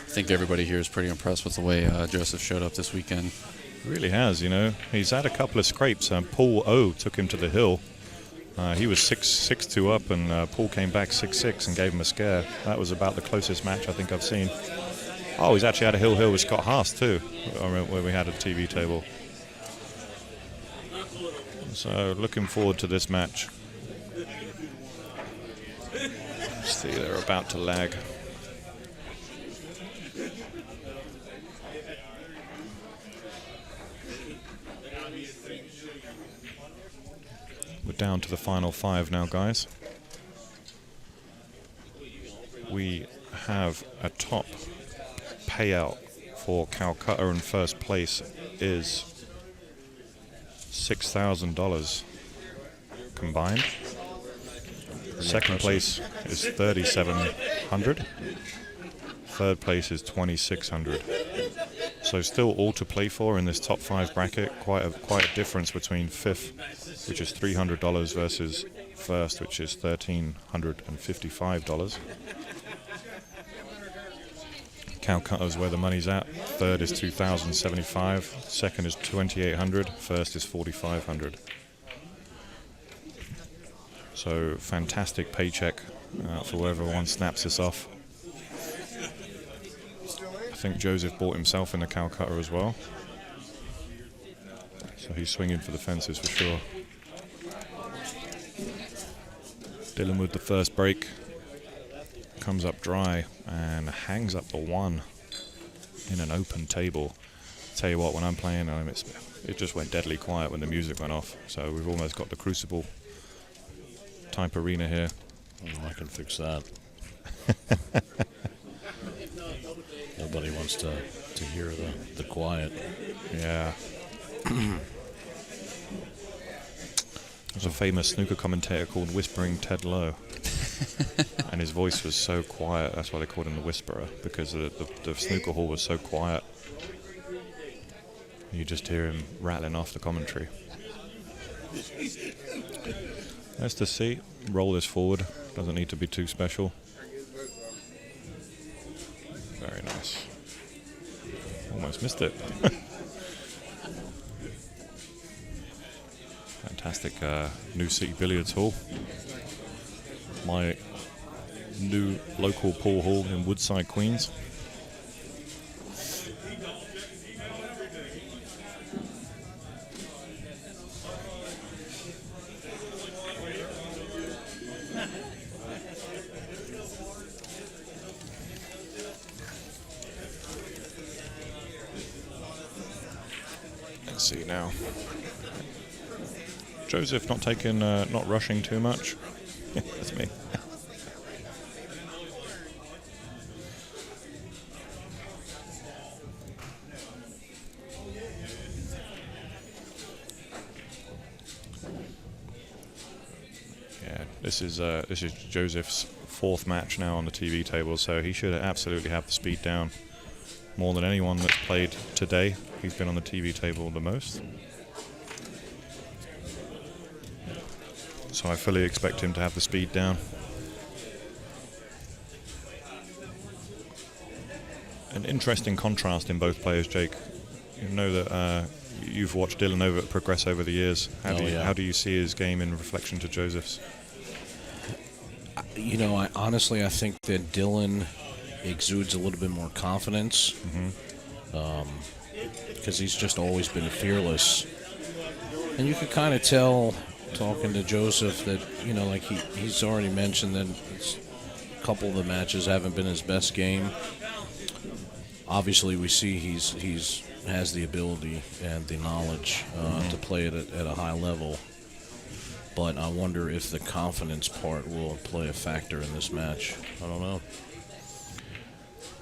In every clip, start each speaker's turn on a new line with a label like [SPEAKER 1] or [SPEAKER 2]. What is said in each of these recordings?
[SPEAKER 1] I think everybody here is pretty impressed with the way Joseph showed up this weekend.
[SPEAKER 2] Really has, you know. He's had a couple of scrapes. Paul O took him to the hill. He was 6-2 up, and Paul came back 6-6 and gave him a scare. That was about the closest match I think I've seen. Oh, he's actually had a hill with Scott Haas too, where we had a TV table. So looking forward to this match. See, they're about to lag. We're down to the final 5 now, guys. We have a top payout for Calcutta in first place is $6,000 combined. Second place is $3,700. Third place is $2,600. So still all to play for in this top 5 bracket. Quite a difference between fifth, which is $300, versus first, which is $1,355. Calcutta's where the money's at. Third is $2,075. Second is $2,800. First is $4,500. So fantastic paycheck for whoever one snaps this off. I think Joseph bought himself in the Calcutta as well. So he's swinging for the fences for sure. Dylan with the first break. Comes up dry and hangs up the 1 in an open table. Tell you what, when I'm playing, it just went deadly quiet when the music went off. So we've almost got the Crucible type arena here.
[SPEAKER 3] I can fix that. Nobody wants to hear the quiet.
[SPEAKER 2] Yeah. There's a famous snooker commentator called Whispering Ted Lowe. And his voice was so quiet, that's why they called him the Whisperer, because the snooker hall was so quiet. You just hear him rattling off the commentary. Nice to see. Roll this forward. Doesn't need to be too special. Very nice. Almost missed it. Fantastic new city billiards hall. My new local pool hall in Woodside, Queens. Let's see now. Joseph not rushing too much. That's me. Yeah, this is Joseph's 4th match now on the TV table, so he should absolutely have the speed down more than anyone that's played today. He's been on the TV table the most. So I fully expect him to have the speed down. An interesting contrast in both players, Jake. You know that you've watched Dylan progress over the years. How do you see his game in reflection to Joseph's?
[SPEAKER 3] You know, I think that Dylan exudes a little bit more confidence. Because he's just always been fearless. And you could kind of tell, talking to Joseph, that, you know, like he's already mentioned that a couple of the matches haven't been his best game. Obviously, we see he's has the ability and the knowledge to play it at a high level. But I wonder if the confidence part will play a factor in this match. I don't know.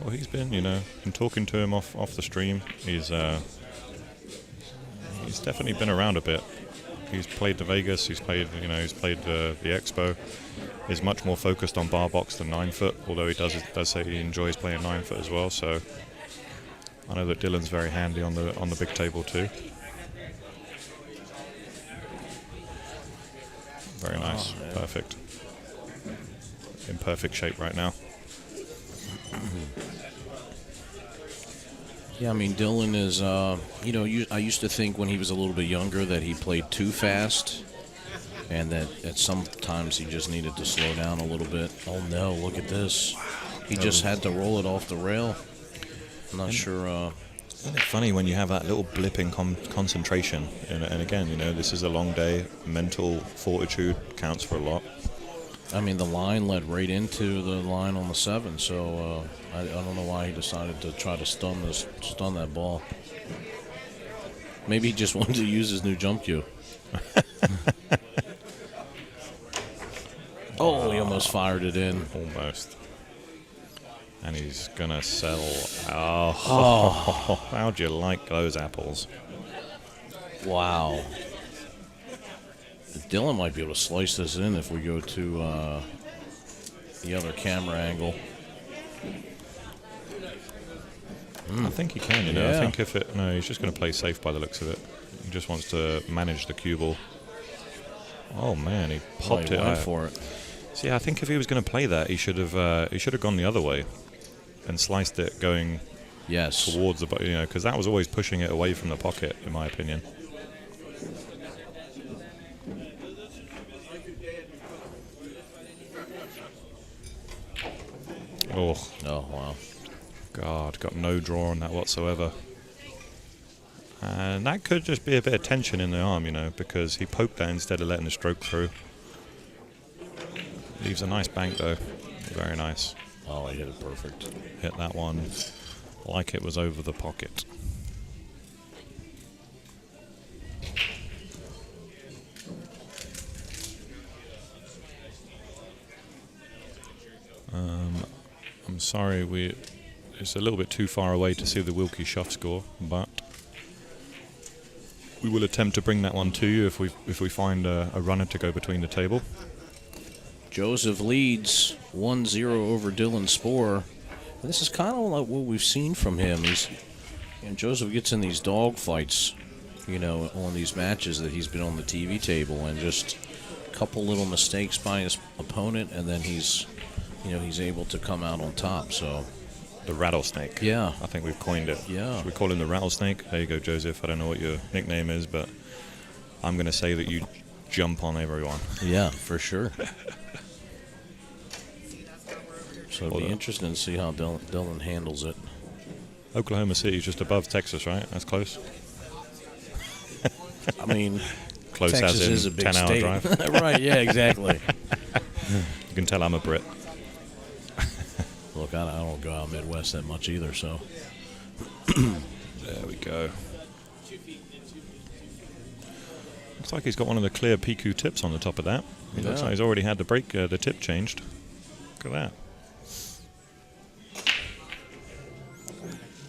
[SPEAKER 2] Well, he's been, in talking to him off the stream, he's definitely been around a bit. He's played the Vegas, he's played the Expo. He's much more focused on bar box than 9-foot, although he does say he enjoys playing 9-foot as well. So I know that Dylan's very handy on the big table too. Very nice, perfect. In perfect shape right now.
[SPEAKER 3] Yeah, I mean, Dylan is, I used to think when he was a little bit younger that he played too fast and that at sometimes he just needed to slow down a little bit. Oh, no, look at this. He just had to roll it off the rail. I'm not sure.
[SPEAKER 2] Isn't it funny when you have that little blip in concentration? And again, this is a long day. Mental fortitude counts for a lot.
[SPEAKER 3] I mean, the line led right into the line on the 7, so I don't know why he decided to try to stun that ball. Maybe he just wanted to use his new jump cue. Oh, he almost fired it in.
[SPEAKER 2] Almost. And he's going to sell. Oh, how'd you like those apples?
[SPEAKER 3] Wow. Dylan might be able to slice this in if we go to the other camera angle.
[SPEAKER 2] I think he can,
[SPEAKER 3] Yeah.
[SPEAKER 2] I think no, he's just going to play safe by the looks of it. He just wants to manage the cue ball. Oh, man, he popped it
[SPEAKER 3] went
[SPEAKER 2] out.
[SPEAKER 3] for it.
[SPEAKER 2] See, I think if he was going to play that, he should have gone the other way and sliced it going towards the, because that was always pushing it away from the pocket, in my opinion. Oh,
[SPEAKER 3] wow.
[SPEAKER 2] God, got no draw on that whatsoever. And that could just be a bit of tension in the arm, because he poked that instead of letting the stroke through. Leaves a nice bank, though. Very nice.
[SPEAKER 3] Oh, he hit it perfect.
[SPEAKER 2] Hit that one like it was over the pocket. I'm sorry, it's a little bit too far away to see the Wilkie Schuff score, but we will attempt to bring that one to you if we find a runner to go between the table.
[SPEAKER 3] Joseph leads 1-0 over Dylan Sphor. This is kind of like what we've seen from him. Joseph gets in these dog fights, on these matches that he's been on the TV table, and just a couple little mistakes by his opponent, and then he's able to come out on top. So
[SPEAKER 2] the rattlesnake.
[SPEAKER 3] Yeah.
[SPEAKER 2] I think we've coined it.
[SPEAKER 3] Yeah.
[SPEAKER 2] Should we call him the rattlesnake? There you go, Joseph. I don't know what your nickname is, but I'm going to say that you jump on everyone.
[SPEAKER 3] Yeah, for sure. So it'll be interesting to see how Dylan handles it.
[SPEAKER 2] Oklahoma City is just above Texas, right? That's close.
[SPEAKER 3] I mean,
[SPEAKER 2] close
[SPEAKER 3] Texas
[SPEAKER 2] as in
[SPEAKER 3] is a big
[SPEAKER 2] 10-hour
[SPEAKER 3] state.
[SPEAKER 2] drive.
[SPEAKER 3] Right, yeah, exactly.
[SPEAKER 2] You can tell I'm a Brit.
[SPEAKER 3] Look, I don't go out Midwest that much either, so.
[SPEAKER 2] There we go. Looks like he's got one of the clear PQ tips on the top of that. It looks like he's already had the tip changed. Look at that.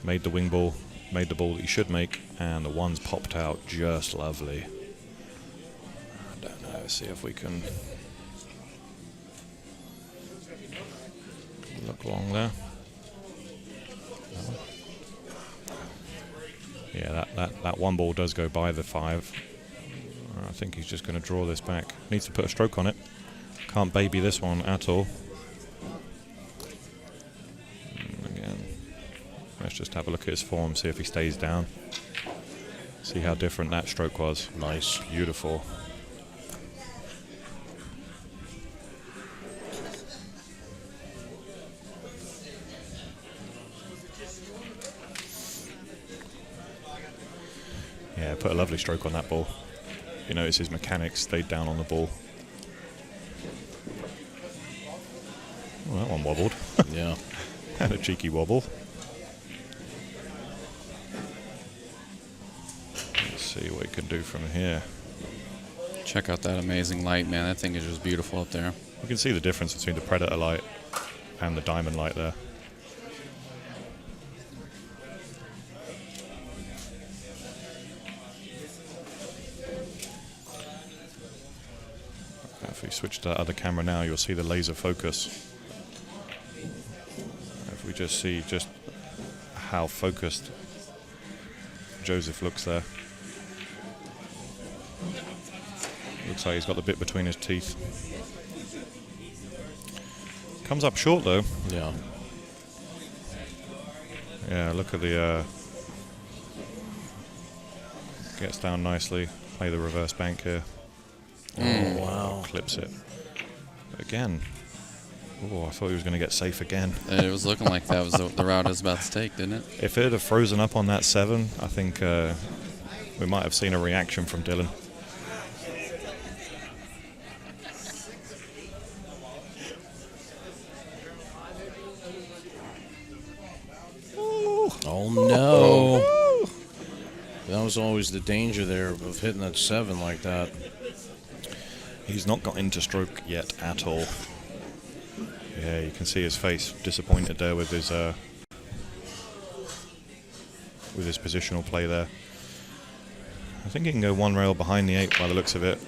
[SPEAKER 2] Made the wing ball, made the ball that you should make, and the one's popped out just lovely. I don't know, see if we can look along there. Yeah, that one ball does go by the 5. I think he's just going to draw this back. Needs to put a stroke on it. Can't baby this one at all. Again, let's just have a look at his form, see if he stays down. See how different that stroke was.
[SPEAKER 3] Nice.
[SPEAKER 2] Beautiful. Yeah, put a lovely stroke on that ball. You notice his mechanics stayed down on the ball. Well, that one wobbled.
[SPEAKER 3] Yeah.
[SPEAKER 2] Had a cheeky wobble. Let's see what he can do from here.
[SPEAKER 1] Check out that amazing light, man. That thing is just beautiful up there.
[SPEAKER 2] You can see the difference between the Predator light and the Diamond light there. If we switch to that other camera now, you'll see the laser focus. If we just see just how focused Joseph looks there. Looks like he's got the bit between his teeth. Comes up short though.
[SPEAKER 3] Yeah.
[SPEAKER 2] Yeah, look at the Gets down nicely. Play the reverse bank here.
[SPEAKER 3] Oh, wow.
[SPEAKER 2] Clips it. Again. Oh, I thought he was going to get safe again.
[SPEAKER 1] It was looking like that was the route I was about to take, didn't it?
[SPEAKER 2] If it had frozen up on that 7, I think we might have seen a reaction from Dylan.
[SPEAKER 3] Oh, no. That was always the danger there of hitting that 7 like that.
[SPEAKER 2] He's not got into stroke yet at all. Yeah, you can see his face disappointed there with his positional play there. I think he can go 1 rail behind the 8 by the looks of it.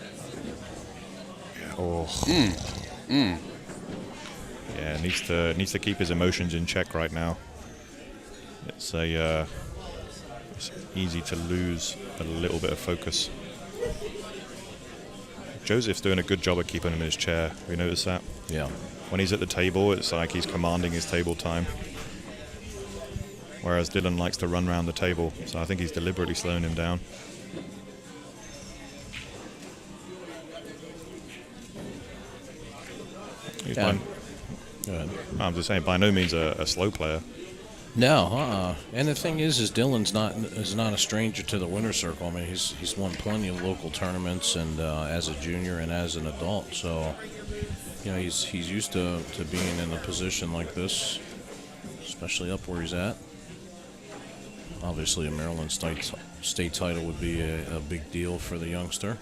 [SPEAKER 2] Oh. Yeah, needs to keep his emotions in check right now. It's easy to lose a little bit of focus. Joseph's doing a good job of keeping him in his chair. Have you noticed that?
[SPEAKER 3] Yeah.
[SPEAKER 2] When he's at the table, it's like he's commanding his table time. Whereas Dylan likes to run around the table, so I think he's deliberately slowing him down. He's
[SPEAKER 3] Go ahead.
[SPEAKER 2] I'm just saying, by no means a slow player.
[SPEAKER 3] No, and the thing is Dylan's not a stranger to the winner's circle. I mean, he's won plenty of local tournaments, and as a junior and as an adult. So, you know, he's used to being in a position like this, especially up where he's at. Obviously, a Maryland state title would be a big deal for the youngster.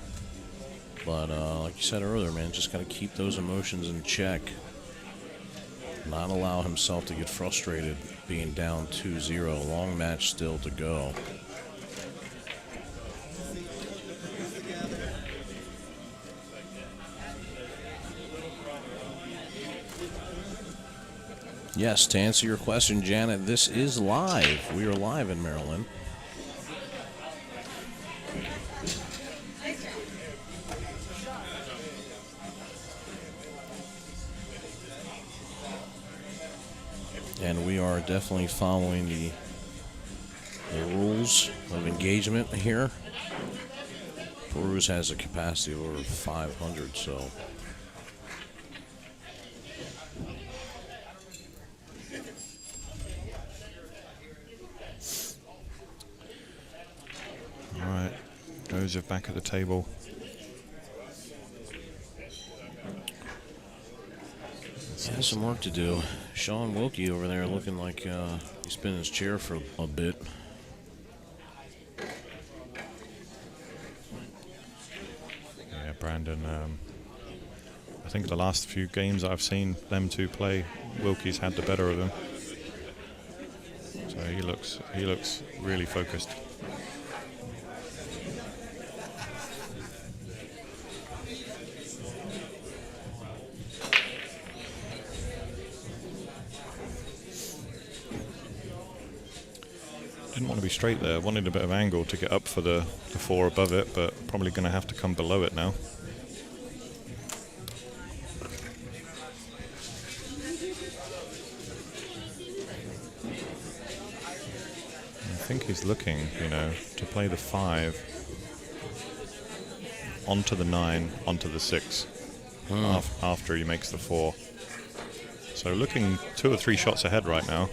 [SPEAKER 3] But like you said earlier, man, just got to keep those emotions in check. Not allow himself to get frustrated being down 2-0. Long match still to go. Yes, to answer your question, Janet, this is live. We are live in Maryland. And we are definitely following the rules of engagement here. Peru's has a capacity of over 500, so.
[SPEAKER 2] All right, Joseph back at the table.
[SPEAKER 3] Has some work to do. Sean Wilkie over there looking like he's been in his chair for a bit.
[SPEAKER 2] Yeah, Brandon. I think the last few games I've seen them two play, Wilkie's had the better of him. So he looks really focused. Didn't want to be straight there, wanted a bit of angle to get up for the 4 above it, but probably going to have to come below it now. I think he's looking, to play the 5 onto the 9, onto the 6 after he makes the 4. So looking 2 or 3 shots ahead right now.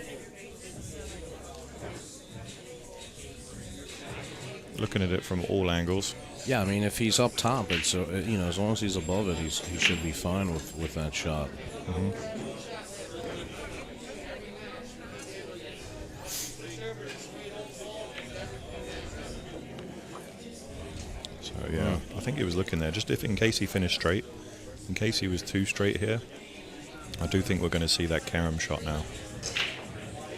[SPEAKER 2] Looking at it from all angles.
[SPEAKER 3] Yeah, I mean, if he's up top, it's as long as he's above it, he should be fine with that shot.
[SPEAKER 2] Mm-hmm. So yeah, I think he was looking there just in case he finished straight, in case he was too straight here. I do think we're going to see that carom shot now,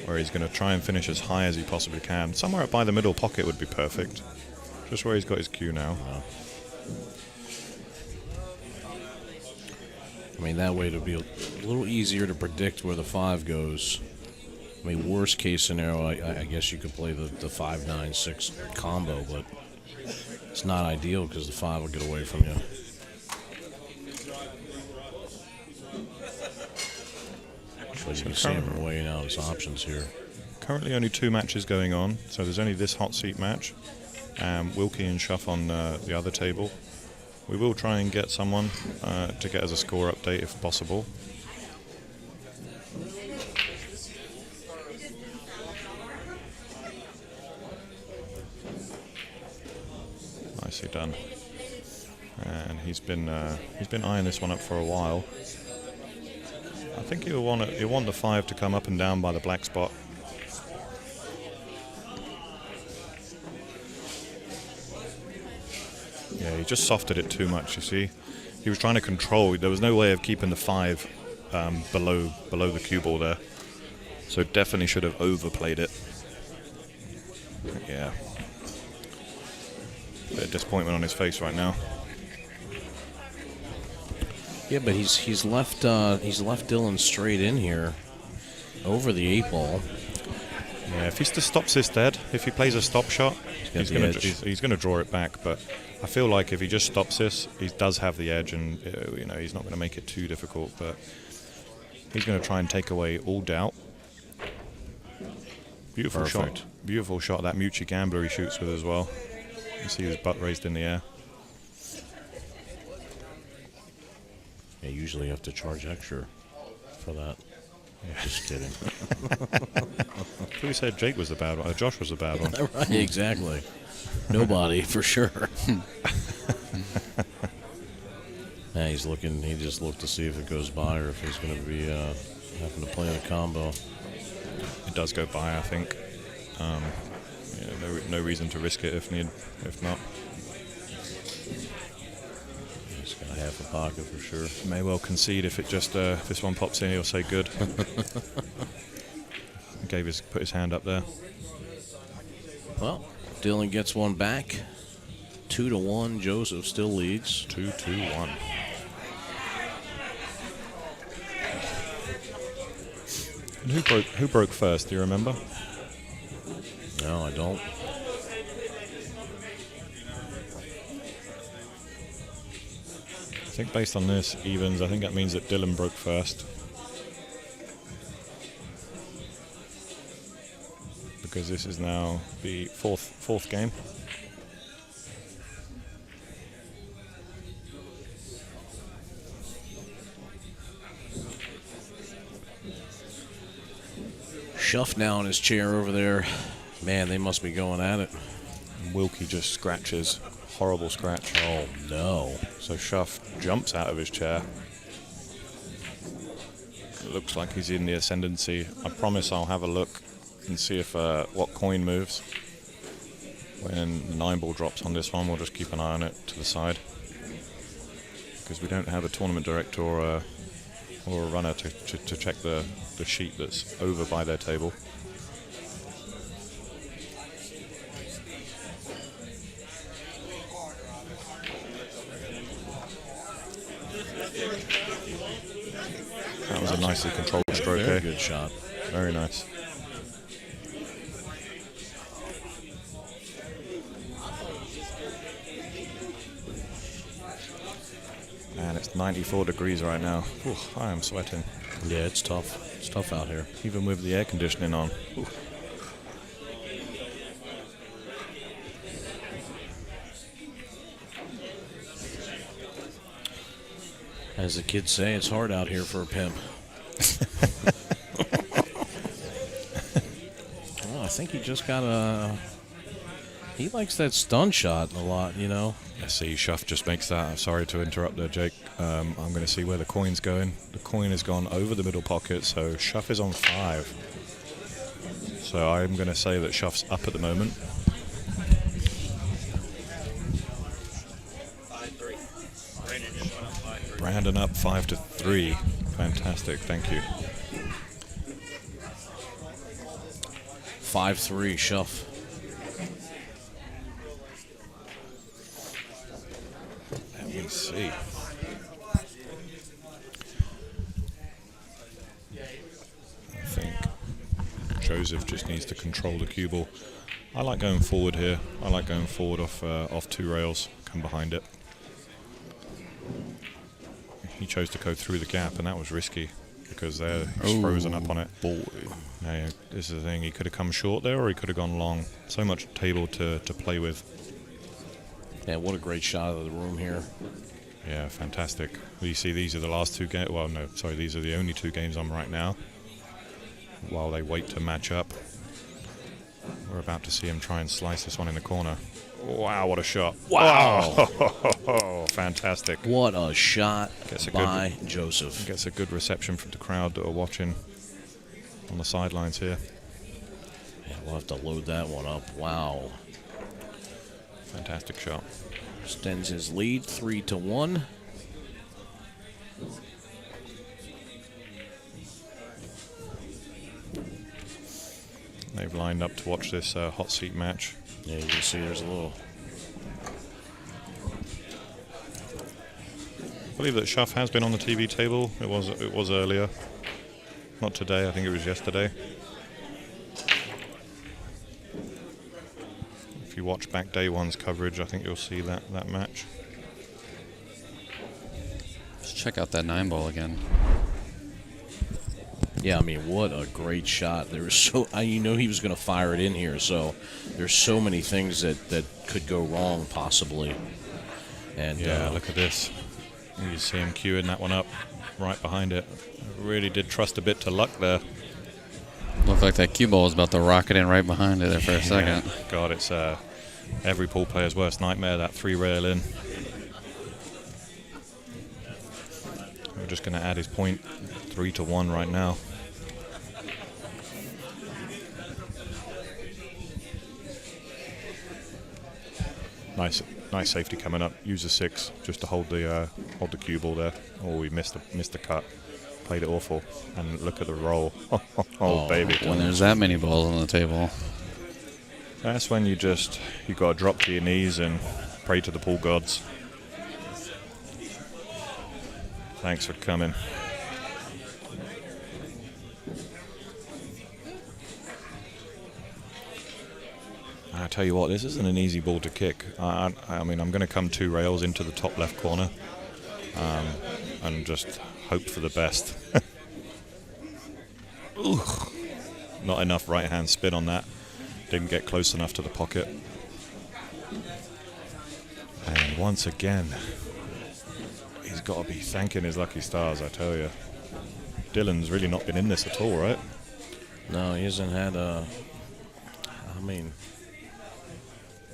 [SPEAKER 2] where he's going to try and finish as high as he possibly can. Somewhere up by the middle pocket would be perfect. Just where he's got his cue now.
[SPEAKER 3] I mean, that way it'll be a little easier to predict where the 5 goes. I mean, worst case scenario, I guess you could play the 5-9-6 combo, but it's not ideal because the 5 will get away from you. But you can see him weighing out his options here.
[SPEAKER 2] Currently only 2 matches going on, so there's only this hot seat match. Wilkie and Shuff on the other table. We will try and get someone to get us a score update if possible. Nicely done. And he's been eyeing this one up for a while. I think he'll want the 5 to come up and down by the black spot. Yeah, he just softened it too much, you see. He was trying to control. There was no way of keeping the 5 below the cue ball there. So definitely should have overplayed it. Yeah. Bit of disappointment on his face right now.
[SPEAKER 3] Yeah, but he's left Dylan straight in here over the 8 ball.
[SPEAKER 2] Yeah, if he just stops this dead, if he plays a stop shot, he's going to draw it back. But I feel like if he just stops this, he does have the edge, and he's not going to make it too difficult. But he's going to try and take away all doubt. Beautiful
[SPEAKER 3] Perfect.
[SPEAKER 2] shot, beautiful shot. That Mucci gambler he shoots with as well. You see his butt raised in the air.
[SPEAKER 3] Yeah, usually you have to charge extra for that. Yeah. Just kidding.
[SPEAKER 2] Who said Jake was the bad one? Josh was the bad one.
[SPEAKER 3] Right, exactly. Nobody, for sure. Yeah, he's looking. He just looked to see if it goes by or if he's going to be having to play the combo.
[SPEAKER 2] It does go by, I think. No reason to risk it if not.
[SPEAKER 3] He's got half a pocket for sure.
[SPEAKER 2] May well concede if it just if this one pops in, he'll say good. Put his hand up there.
[SPEAKER 3] Well, Dylan gets one back. 2-1. Joseph still leads.
[SPEAKER 2] 2-2-1. And who broke first? Do you remember?
[SPEAKER 3] No, I don't.
[SPEAKER 2] I think based on this evens, I think that means that Dylan broke first. Because this is now the fourth game.
[SPEAKER 3] Shuff now in his chair over there. Man, they must be going at it.
[SPEAKER 2] And Wilkie just scratches. Horrible scratch.
[SPEAKER 3] Oh, no.
[SPEAKER 2] So Shuff jumps out of his chair. It looks like he's in the ascendancy. I promise I'll have a look and see if what coin moves. When the 9 ball drops on this one, we'll just keep an eye on it to the side. Because we don't have a tournament director or a runner to check the sheet that's over by their table. That was a nicely controlled stroke.
[SPEAKER 3] Very good shot.
[SPEAKER 2] Very nice. And it's 94 degrees right now. Ooh, I am sweating.
[SPEAKER 3] Yeah, it's tough. It's tough out here.
[SPEAKER 2] Even with the air conditioning on. Ooh.
[SPEAKER 3] As the kids say, it's hard out here for a pimp. Well, I think he just got a... He likes that stun shot a lot, you know.
[SPEAKER 2] I see Shuff just makes that. I'm sorry to interrupt there, Jake. I'm going to see where the coin's going. The coin has gone over the middle pocket, so Shuff is on 5. So I'm going to say that Shuff's up at the moment. 5-3. Brandon up 5-3. Fantastic, thank you.
[SPEAKER 3] 5-3, Shuff.
[SPEAKER 2] Let's see. I think Joseph just needs to control the cue ball. I like going forward here. I like going forward off 2 rails, come behind it. He chose to go through the gap, and that was risky. because he's frozen up on it.
[SPEAKER 1] Boy.
[SPEAKER 2] Now, this is the thing. He could have come short there, or he could have gone long. So much table to play with.
[SPEAKER 3] Yeah, what a great shot of the room here.
[SPEAKER 2] Yeah, fantastic. You see, these are the last 2 games. Well, no, sorry, these are the only 2 games on right now. While they wait to match up, we're about to see him try and slice this one in the corner. Wow, what a shot.
[SPEAKER 3] Wow.
[SPEAKER 2] Oh, fantastic.
[SPEAKER 3] What a shot by
[SPEAKER 2] good,
[SPEAKER 3] Joseph.
[SPEAKER 2] Gets a good reception from the crowd that are watching on the sidelines here.
[SPEAKER 3] Yeah, we'll have to load that one up. Wow.
[SPEAKER 2] Fantastic shot.
[SPEAKER 3] Extends his lead 3-1.
[SPEAKER 2] They've lined up to watch this hot seat match.
[SPEAKER 3] Yeah, you can see there's a little.
[SPEAKER 2] I believe that Schuff has been on the TV table. It was earlier. Not today, I think it was yesterday. If you watch back day one's coverage, I think you'll see that match.
[SPEAKER 1] Let's check out that 9-ball again.
[SPEAKER 3] Yeah, I mean, what a great shot. There was you know he was going to fire it in here, so there's so many things that could go wrong possibly. And
[SPEAKER 2] yeah, look at this. You see him queuing that one up right behind it. Really did trust a bit to luck there.
[SPEAKER 1] Looked like that cue ball was about to rocket in right behind it there for a second.
[SPEAKER 2] God, it's every pool player's worst nightmare, that 3-rail in. We're just going to add his point 3-1 right now. Nice safety coming up. Use a 6 just to hold the cue ball there. Oh, we missed the cut. Played it awful. And look at the roll. Oh, baby.
[SPEAKER 1] When there's that many balls on the table.
[SPEAKER 2] That's when you got to drop to your knees and pray to the pool gods. Thanks for coming. I tell you what, this isn't an easy ball to kick. I mean, I'm going to come 2 rails into the top left corner and just hope for the best. Not enough right-hand spin on that. Didn't get close enough to the pocket. And once again, he's got to be thanking his lucky stars, I tell you. Dylan's really not been in this at all, right?
[SPEAKER 3] No, he hasn't had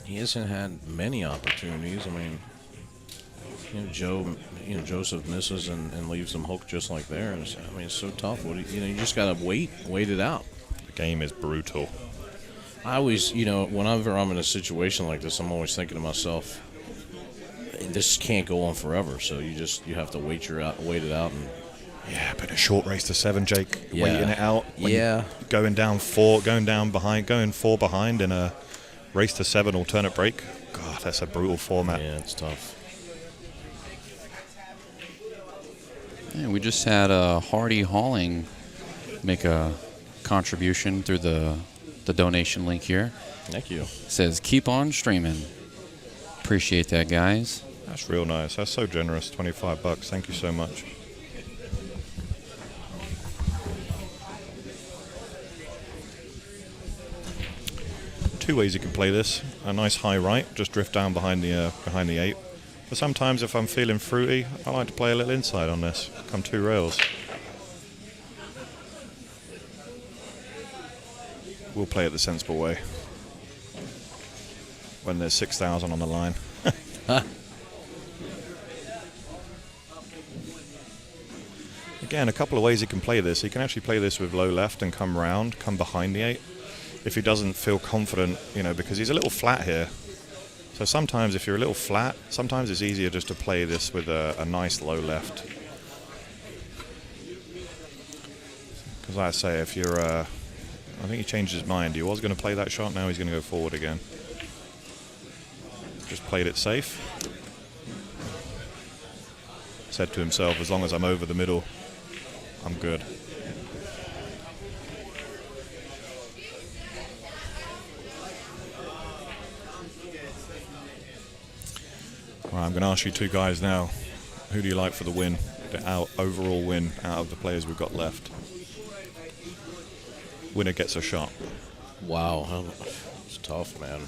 [SPEAKER 3] he hasn't had many opportunities. I mean, Joseph misses and leaves them hooked just like there. And it's so tough. You just got to wait it out.
[SPEAKER 2] The game is brutal.
[SPEAKER 3] I always, whenever I'm in a situation like this, I'm always thinking to myself, this can't go on forever. So you have to wait it out. And
[SPEAKER 2] yeah, but a short race to 7, Jake.
[SPEAKER 3] Yeah.
[SPEAKER 2] Waiting it out.
[SPEAKER 3] Yeah.
[SPEAKER 2] Going 4 behind in a race to 7 alternate break. God, that's a brutal format.
[SPEAKER 3] Yeah, it's tough.
[SPEAKER 1] Yeah, we just had Hardy Hauling make a contribution through the donation link here.
[SPEAKER 3] Thank you.
[SPEAKER 1] It says, keep on streaming. Appreciate that, guys.
[SPEAKER 2] That's real nice. That's so generous. $25. Thank you so much. Two ways you can play this. A nice high right, just drift down behind the 8. But sometimes if I'm feeling fruity, I like to play a little inside on this. Come 2 rails. We'll play it the sensible way. When there's 6,000 on the line. Again, a couple of ways you can play this. You can actually play this with low left and come round, come behind the 8. If he doesn't feel confident, because he's a little flat here. So sometimes if you're a little flat, sometimes it's easier just to play this with a nice low left. Because like I say, if you're, I think he changed his mind. He was going to play that shot, now he's going to go forward again. Just played it safe. Said to himself, as long as I'm over the middle, I'm good. Well, I'm going to ask you 2 guys now, who do you like for the win? the overall win out of the players we've got left. Winner gets a shot.
[SPEAKER 3] Wow, it's tough, man.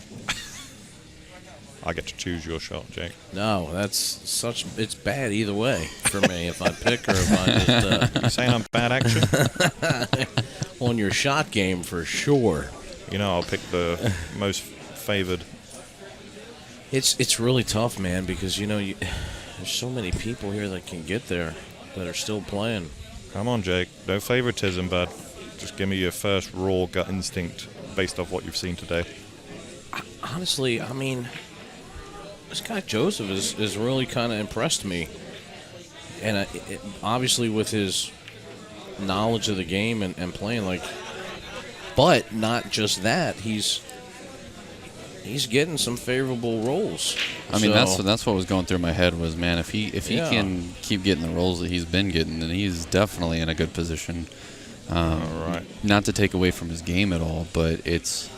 [SPEAKER 2] I get to choose your shot, Jake.
[SPEAKER 3] No, it's bad either way for me if I pick or if I just
[SPEAKER 2] You saying I'm bad action?
[SPEAKER 3] on your shot game for sure.
[SPEAKER 2] You know, I'll pick the most favored.
[SPEAKER 3] It's really tough, man, because there's so many people here that can get there that are still playing.
[SPEAKER 2] Come on, Jake. No favoritism, bud. Just give me your first raw gut instinct based off what you've seen today.
[SPEAKER 3] Honestly, I mean, this guy Joseph is really kind of impressed me, and obviously with his knowledge of the game and playing but not just that, he's getting some favorable rolls.
[SPEAKER 1] I mean, that's what was going through my head was, man, if he can keep getting the rolls that he's been getting, then he's definitely in a good position.
[SPEAKER 2] All right.
[SPEAKER 1] Not to take away from his game at all, but it's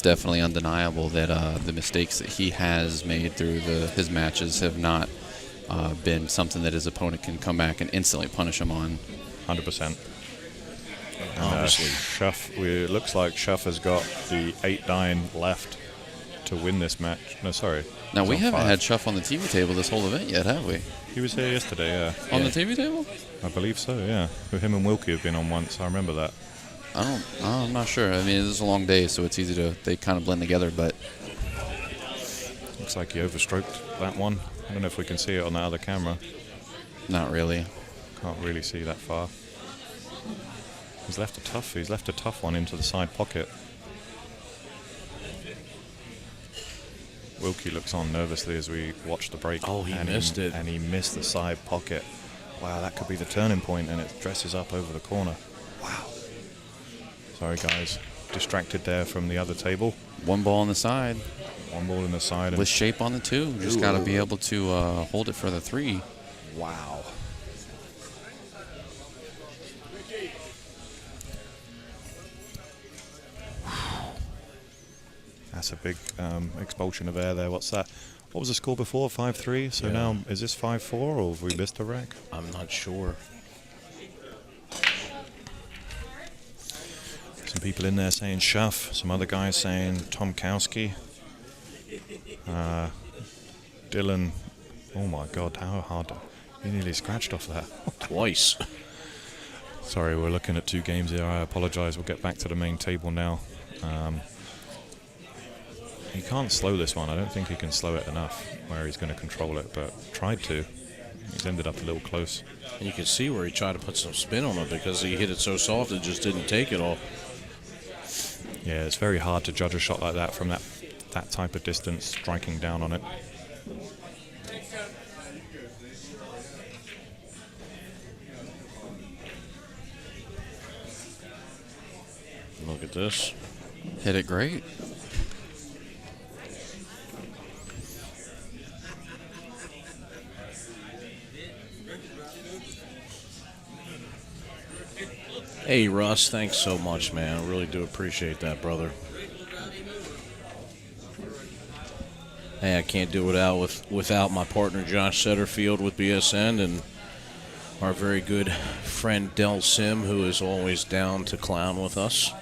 [SPEAKER 1] definitely undeniable that the mistakes that he has made through his matches have not been something that his opponent can come back and instantly punish him on.
[SPEAKER 2] 100%.
[SPEAKER 3] Obviously.
[SPEAKER 2] Shuff, it looks like Shuff has got the 8-9 left to win this match. No, sorry.
[SPEAKER 1] Now,
[SPEAKER 2] He's
[SPEAKER 1] we
[SPEAKER 2] on
[SPEAKER 1] haven't
[SPEAKER 2] 5.
[SPEAKER 1] had Shuff on the TV table this whole event yet, have we?
[SPEAKER 2] He was here yesterday, yeah.
[SPEAKER 1] On the TV table?
[SPEAKER 2] I believe so, yeah. Him and Wilkie have been on once. I remember that.
[SPEAKER 1] I'm not sure. I mean, it's a long day, so it's easy they kind of blend together, but
[SPEAKER 2] Looks like he overstroked that one. I don't know if we can see it on the other camera.
[SPEAKER 1] not really.
[SPEAKER 2] Can't really see that far. He's left a tough one into the side pocket. Wilkie looks on nervously as we watch the break.
[SPEAKER 3] Oh, he missed it.
[SPEAKER 2] And he missed the side pocket. Wow, that could be the turning point, and it dresses up over the corner. Wow. Sorry, guys. Distracted there from the other table.
[SPEAKER 1] One ball on the side
[SPEAKER 2] One ball in the side. And
[SPEAKER 1] with shape on the 2. Just got to be able to hold it for the 3.
[SPEAKER 2] wow. That's a big expulsion of air there. What's that? What was the score before? 5-3. So
[SPEAKER 3] Yeah.
[SPEAKER 2] now, is this 5-4 or have we missed a rack?
[SPEAKER 3] I'm not sure.
[SPEAKER 2] Some people in there saying Shuff. Some other guys saying Tomkowski. Dylan. Oh my God, how hard. He nearly scratched off that.
[SPEAKER 3] Twice.
[SPEAKER 2] Sorry, we're looking at 2 games here. I apologize. We'll get back to the main table now. He can't slow this one. I don't think he can slow it enough where he's going to control it, but tried to. He's ended up a little close.
[SPEAKER 3] And you can see where he tried to put some spin on it because he hit it so soft it just didn't take it all.
[SPEAKER 2] Yeah, it's very hard to judge a shot like that from that type of distance, striking down on it.
[SPEAKER 3] Look at this.
[SPEAKER 1] Hit it great.
[SPEAKER 3] Hey, Russ, thanks so much, man. I really do appreciate that, brother. Hey, I can't do it without my partner Josh Setterfield with BSN and our very good friend Del Sim, who is always down to clown with us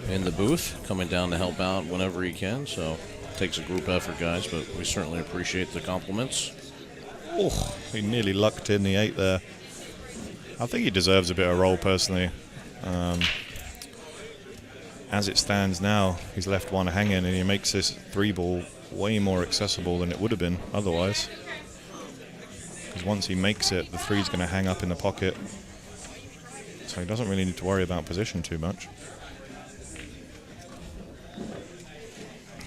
[SPEAKER 3] in the booth, coming down to help out whenever he can. So it takes a group effort, guys, but we certainly appreciate the compliments.
[SPEAKER 2] Oh, he nearly lucked in the 8 there. I think he deserves a bit of roll personally. As it stands now, he's left one hanging and he makes this 3-ball way more accessible than it would have been otherwise. Because once he makes it, the 3's going to hang up in the pocket. So he doesn't really need to worry about position too much.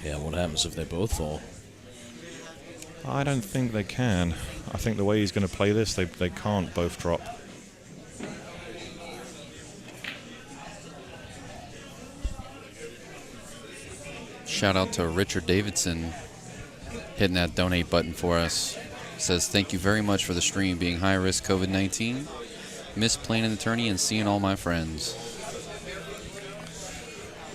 [SPEAKER 3] Yeah, what happens if they both fall?
[SPEAKER 2] I don't think they can. I think the way he's going to play this, they can't both drop.
[SPEAKER 1] Shout out to Richard Davidson hitting that donate button for us. Says, thank you very much for the stream being high risk COVID-19. Miss playing in the tourney and seeing all my friends.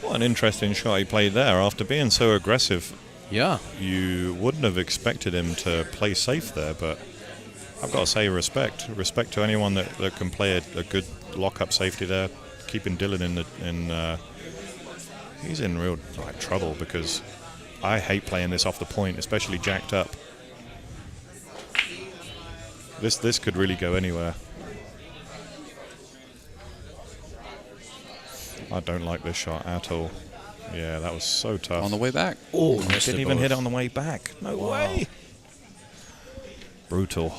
[SPEAKER 2] What an interesting shot he played there. After being so aggressive,
[SPEAKER 3] Yeah.
[SPEAKER 2] you wouldn't have expected him to play safe there, but I've got to say respect to anyone that can play a good lock-up safety there, keeping Dylan he's in real trouble, because I hate playing this off the point, especially jacked up. This could really go anywhere. I don't like this shot at all. Yeah, that was so tough.
[SPEAKER 1] On the way back.
[SPEAKER 3] Oh,
[SPEAKER 2] Didn't even hit it on the way back. No way. Brutal.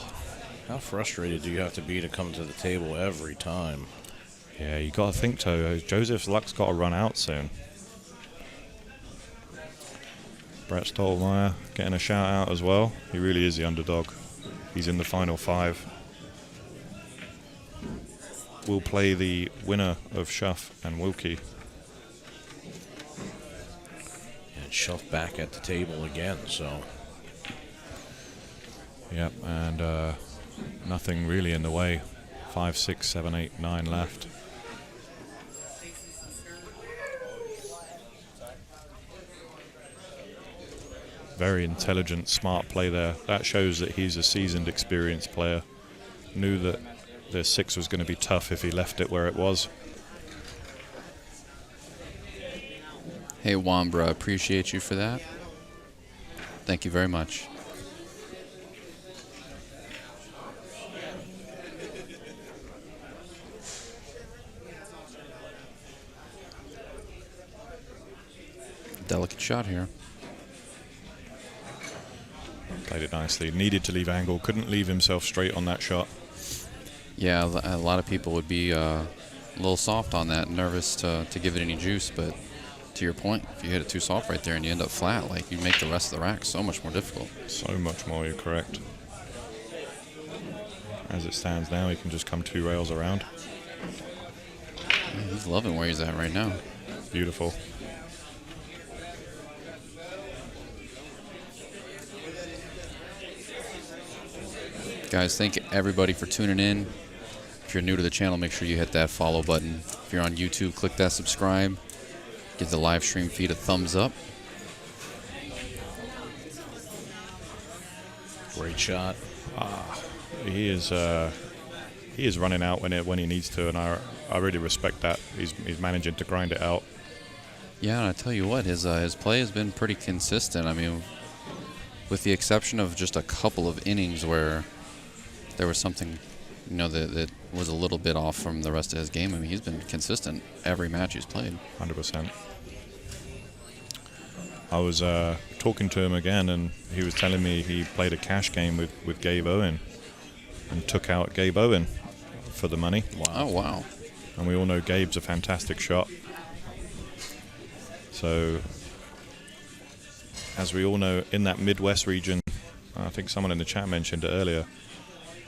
[SPEAKER 3] How frustrated do you have to be to come to the table every time?
[SPEAKER 2] Yeah, you got to think, Joseph's luck's got to run out soon. Brett Stolmeyer getting a shout out as well. He really is the underdog. He's in the final 5. We'll play the winner of Schuff and Wilkie.
[SPEAKER 3] And Schuff back at the table again, so.
[SPEAKER 2] Yep, and nothing really in the way. 5, 6, 7, 8, 9 left. Very intelligent, smart play there. That shows that he's a seasoned, experienced player. Knew that the 6 was going to be tough if he left it where it was.
[SPEAKER 1] Hey, Wambra, appreciate you for that. Thank you very much. Delicate shot here.
[SPEAKER 2] Played it nicely. Needed to leave angle. Couldn't leave himself straight on that shot.
[SPEAKER 1] Yeah, a lot of people would be a little soft on that, nervous to give it any juice. But to your point, if you hit it too soft right there and you end up flat, like, you make the rest of the rack so much more difficult.
[SPEAKER 2] So much more, you're correct. As it stands now, he can just come 2 rails around.
[SPEAKER 1] Yeah, he's loving where he's at right now.
[SPEAKER 2] Beautiful.
[SPEAKER 1] Guys, thank everybody for tuning in. If you're new to the channel, make sure you hit that follow button. If you're on YouTube, click that subscribe. Give the live stream feed a thumbs up.
[SPEAKER 3] Great shot.
[SPEAKER 2] He is running out when he needs to, and I really respect that. He's managing to grind it out.
[SPEAKER 1] Yeah, and I tell you what, his play has been pretty consistent. I mean, with the exception of just a couple of innings where there was something, that was a little bit off from the rest of his game. I mean, he's been consistent every match he's played.
[SPEAKER 2] 100%. I was talking to him again, and he was telling me he played a cash game with Gabe Owen and took out Gabe Owen for the money.
[SPEAKER 1] Wow. Oh, wow.
[SPEAKER 2] And we all know Gabe's a fantastic shot. So, as we all know, in that Midwest region, I think someone in the chat mentioned it earlier,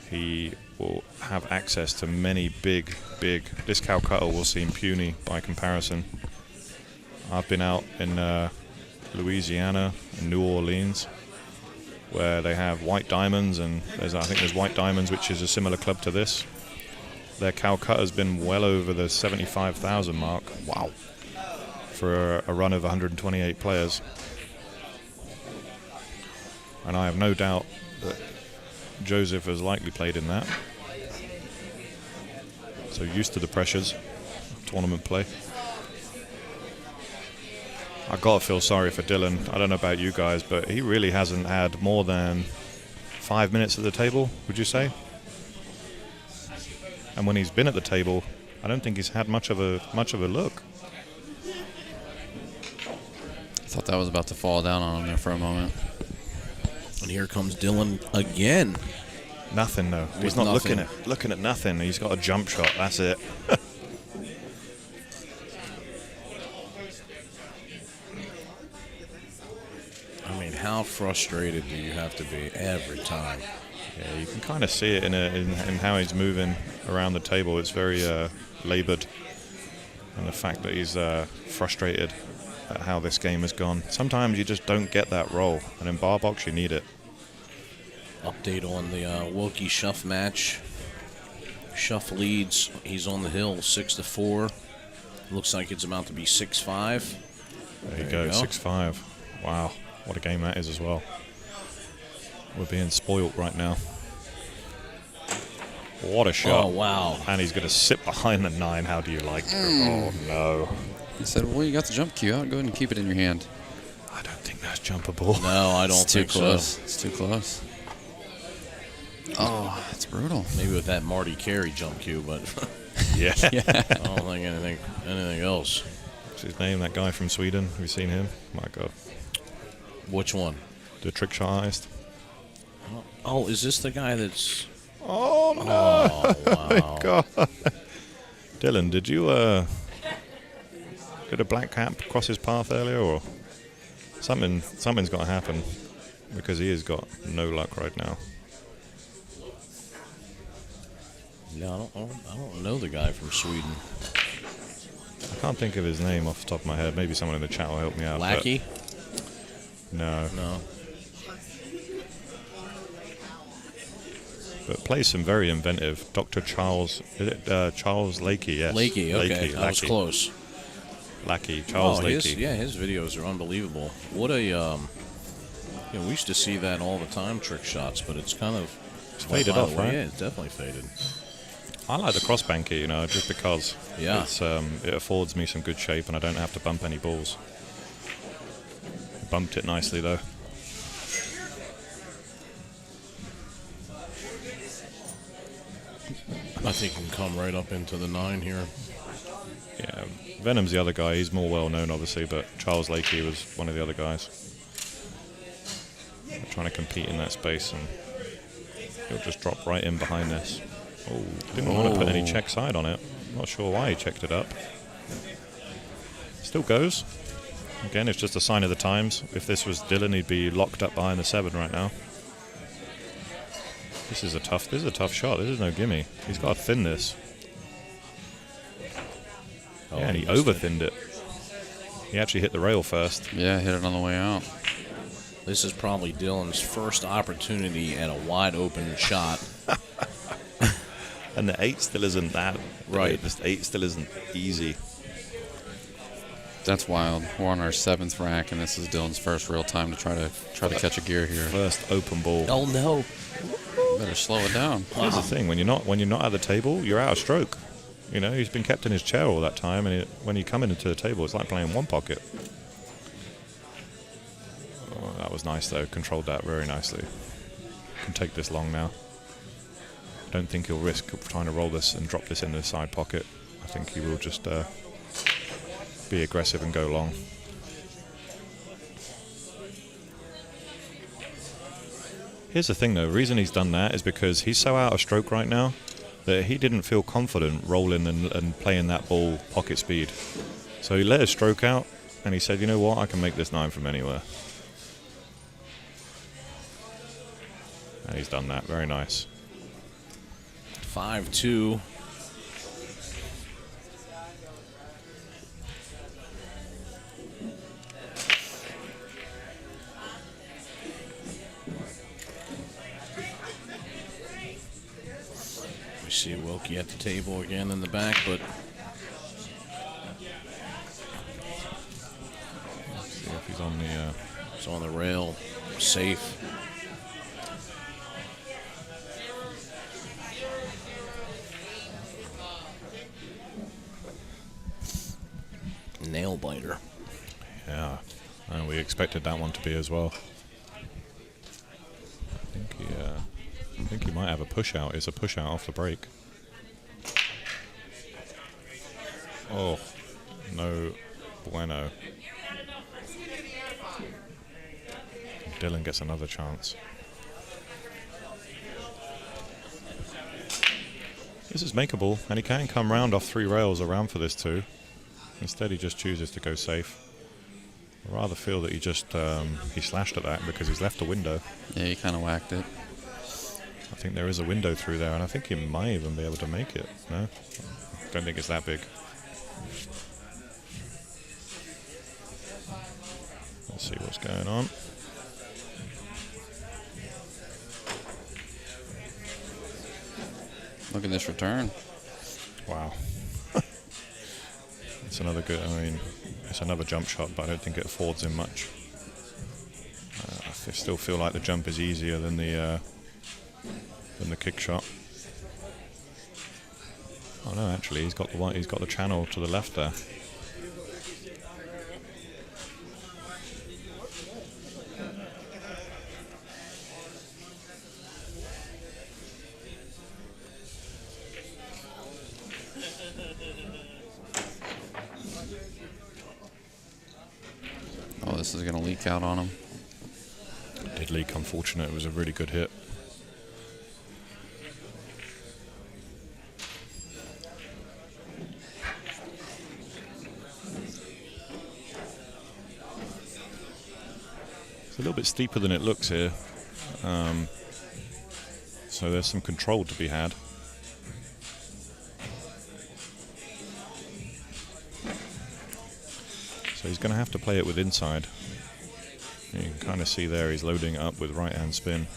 [SPEAKER 2] he will have access to many big. This Calcutta will seem puny by comparison. I've been out in Louisiana and New Orleans, where they have White Diamonds, and I think there's White Diamonds, which is a similar club to this. Their Calcutta's been well over the 75,000 mark.
[SPEAKER 1] Wow.
[SPEAKER 2] For a run of 128 players. And I have no doubt that Joseph has likely played in that. So used to the pressures of tournament play. I gotta feel sorry for Dylan. I don't know about you guys, but he really hasn't had more than 5 minutes at the table, would you say? And when he's been at the table, I don't think he's had much of a look.
[SPEAKER 1] I thought that was about to fall down on him there for a moment.
[SPEAKER 3] And here comes Dylan again.
[SPEAKER 2] Nothing, though. He's not looking at nothing. He's got a jump shot. That's it.
[SPEAKER 3] I mean, how frustrated do you have to be every time?
[SPEAKER 2] Yeah, you can kind of see it in how he's moving around the table. It's very labored. And the fact that he's frustrated at how this game has gone. Sometimes you just don't get that roll, and in bar box you need it.
[SPEAKER 3] Update on the Wilkie Schuff match. Schuff leads. He's on the hill, 6-4. Looks like it's about to be 6-5.
[SPEAKER 2] There you go, 6-5. Wow, what a game that is as well. We're being spoilt right now. What a shot.
[SPEAKER 3] Oh, wow.
[SPEAKER 2] And he's going to sit behind the 9. How do you like it? Oh, no.
[SPEAKER 1] He said, well, you got the jump cue out. Go ahead and keep it in your hand.
[SPEAKER 2] I don't think that's jumpable.
[SPEAKER 3] No, I don't
[SPEAKER 1] It's too
[SPEAKER 3] think
[SPEAKER 1] close.
[SPEAKER 3] so.
[SPEAKER 1] It's too close. Oh, it's brutal.
[SPEAKER 3] Maybe with that Marty Carey jump cue, but
[SPEAKER 2] Yeah.
[SPEAKER 3] I don't think anything else.
[SPEAKER 2] What's his name? That guy from Sweden. Have you seen him? My God.
[SPEAKER 3] Which one?
[SPEAKER 2] The trick shot artist.
[SPEAKER 3] Oh, is this the guy that's...
[SPEAKER 2] Oh, no.
[SPEAKER 3] Oh, wow.
[SPEAKER 2] God. Dylan, did you did a black cap cross his path earlier, or something's got to happen, because he has got no luck right now.
[SPEAKER 3] No, I don't know the guy from Sweden.
[SPEAKER 2] I can't think of his name off the top of my head. Maybe someone in the chat will help me out.
[SPEAKER 3] Lackey?
[SPEAKER 2] No.
[SPEAKER 3] No.
[SPEAKER 2] But plays some very inventive. Dr. Charles, is it Charles Lakey? Yes.
[SPEAKER 3] Lakey, okay. I was close.
[SPEAKER 2] Lackey, Charles Lakey.
[SPEAKER 3] His videos are unbelievable. What a, we used to see that all the time, trick shots, but it's kind of
[SPEAKER 2] faded off, right?
[SPEAKER 3] Yeah, it's definitely faded.
[SPEAKER 2] I like the cross banker, just because
[SPEAKER 3] Yeah.
[SPEAKER 2] it affords me some good shape and I don't have to bump any balls. Bumped it nicely though.
[SPEAKER 3] I think he can come right up into the 9 here.
[SPEAKER 2] Yeah, Venom's the other guy. He's more well known, obviously, but Charles Lakey was one of the other guys. They're trying to compete in that space, and he'll just drop right in behind this. Oh, didn't want to put any check side on it. Not sure why he checked it up. Still goes. Again, it's just a sign of the times. If this was Dylan, he'd be locked up behind the 7 right now. This is a tough shot. This is no gimme. He's got to thin this.
[SPEAKER 3] Oh,
[SPEAKER 2] Yeah, and he over-thinned it. He actually hit the rail first.
[SPEAKER 1] Yeah, hit it on the way out.
[SPEAKER 3] This is probably Dylan's first opportunity at a wide open shot.
[SPEAKER 2] And the 8 still isn't that.
[SPEAKER 3] Right.
[SPEAKER 2] This 8 still isn't easy.
[SPEAKER 1] That's wild. We're on our 7th rack, and this is Dylan's first real time to try to catch a gear here.
[SPEAKER 2] First open ball.
[SPEAKER 3] Oh no.
[SPEAKER 1] Better slow it down.
[SPEAKER 2] Here's the thing: when you're not at the table, you're out of stroke. He's been kept in his chair all that time, and when you come into the table, it's like playing one pocket. Oh, that was nice though. Controlled that very nicely. Can take this long now. Don't think he'll risk trying to roll this and drop this in the side pocket. I think he will just be aggressive and go long. Here's the thing though, the reason he's done that is because he's so out of stroke right now that he didn't feel confident rolling and playing that ball pocket speed. So he let his stroke out and he said, you know what, I can make this 9 from anywhere. And he's done that, very nice.
[SPEAKER 3] 5-2. We see Wilkie at the table again in the back, but
[SPEAKER 2] See if he's on the...
[SPEAKER 3] it's on the rail, safe. Nail biter.
[SPEAKER 2] Yeah, and we expected that one to be as well. I think he might have a push out. It's a push out off the break. Oh, no bueno. Dylan gets another chance. This is makeable, and he can come round off 3 rails around for this too. Instead, he just chooses to go safe. I rather feel that he just he slashed at that because he's left a window.
[SPEAKER 1] Yeah, he kind of whacked it.
[SPEAKER 2] I think there is a window through there, and I think he might even be able to make it. No? Don't think it's that big. Let's see what's going on.
[SPEAKER 1] Look at this return.
[SPEAKER 2] Wow. It's another good, it's another jump shot, but I don't think it affords him much. I still feel like the jump is easier than the kick shot. Oh no, actually, he's got the one. He's got the channel to the left there.
[SPEAKER 1] Oh, this is going to leak out on him.
[SPEAKER 2] It did leak. Unfortunate. It was a really good hit. It's a little bit steeper than it looks here. So there's some control to be had. So he's going to have to play it with inside. You can kind of see there he's loading it up with right-hand spin.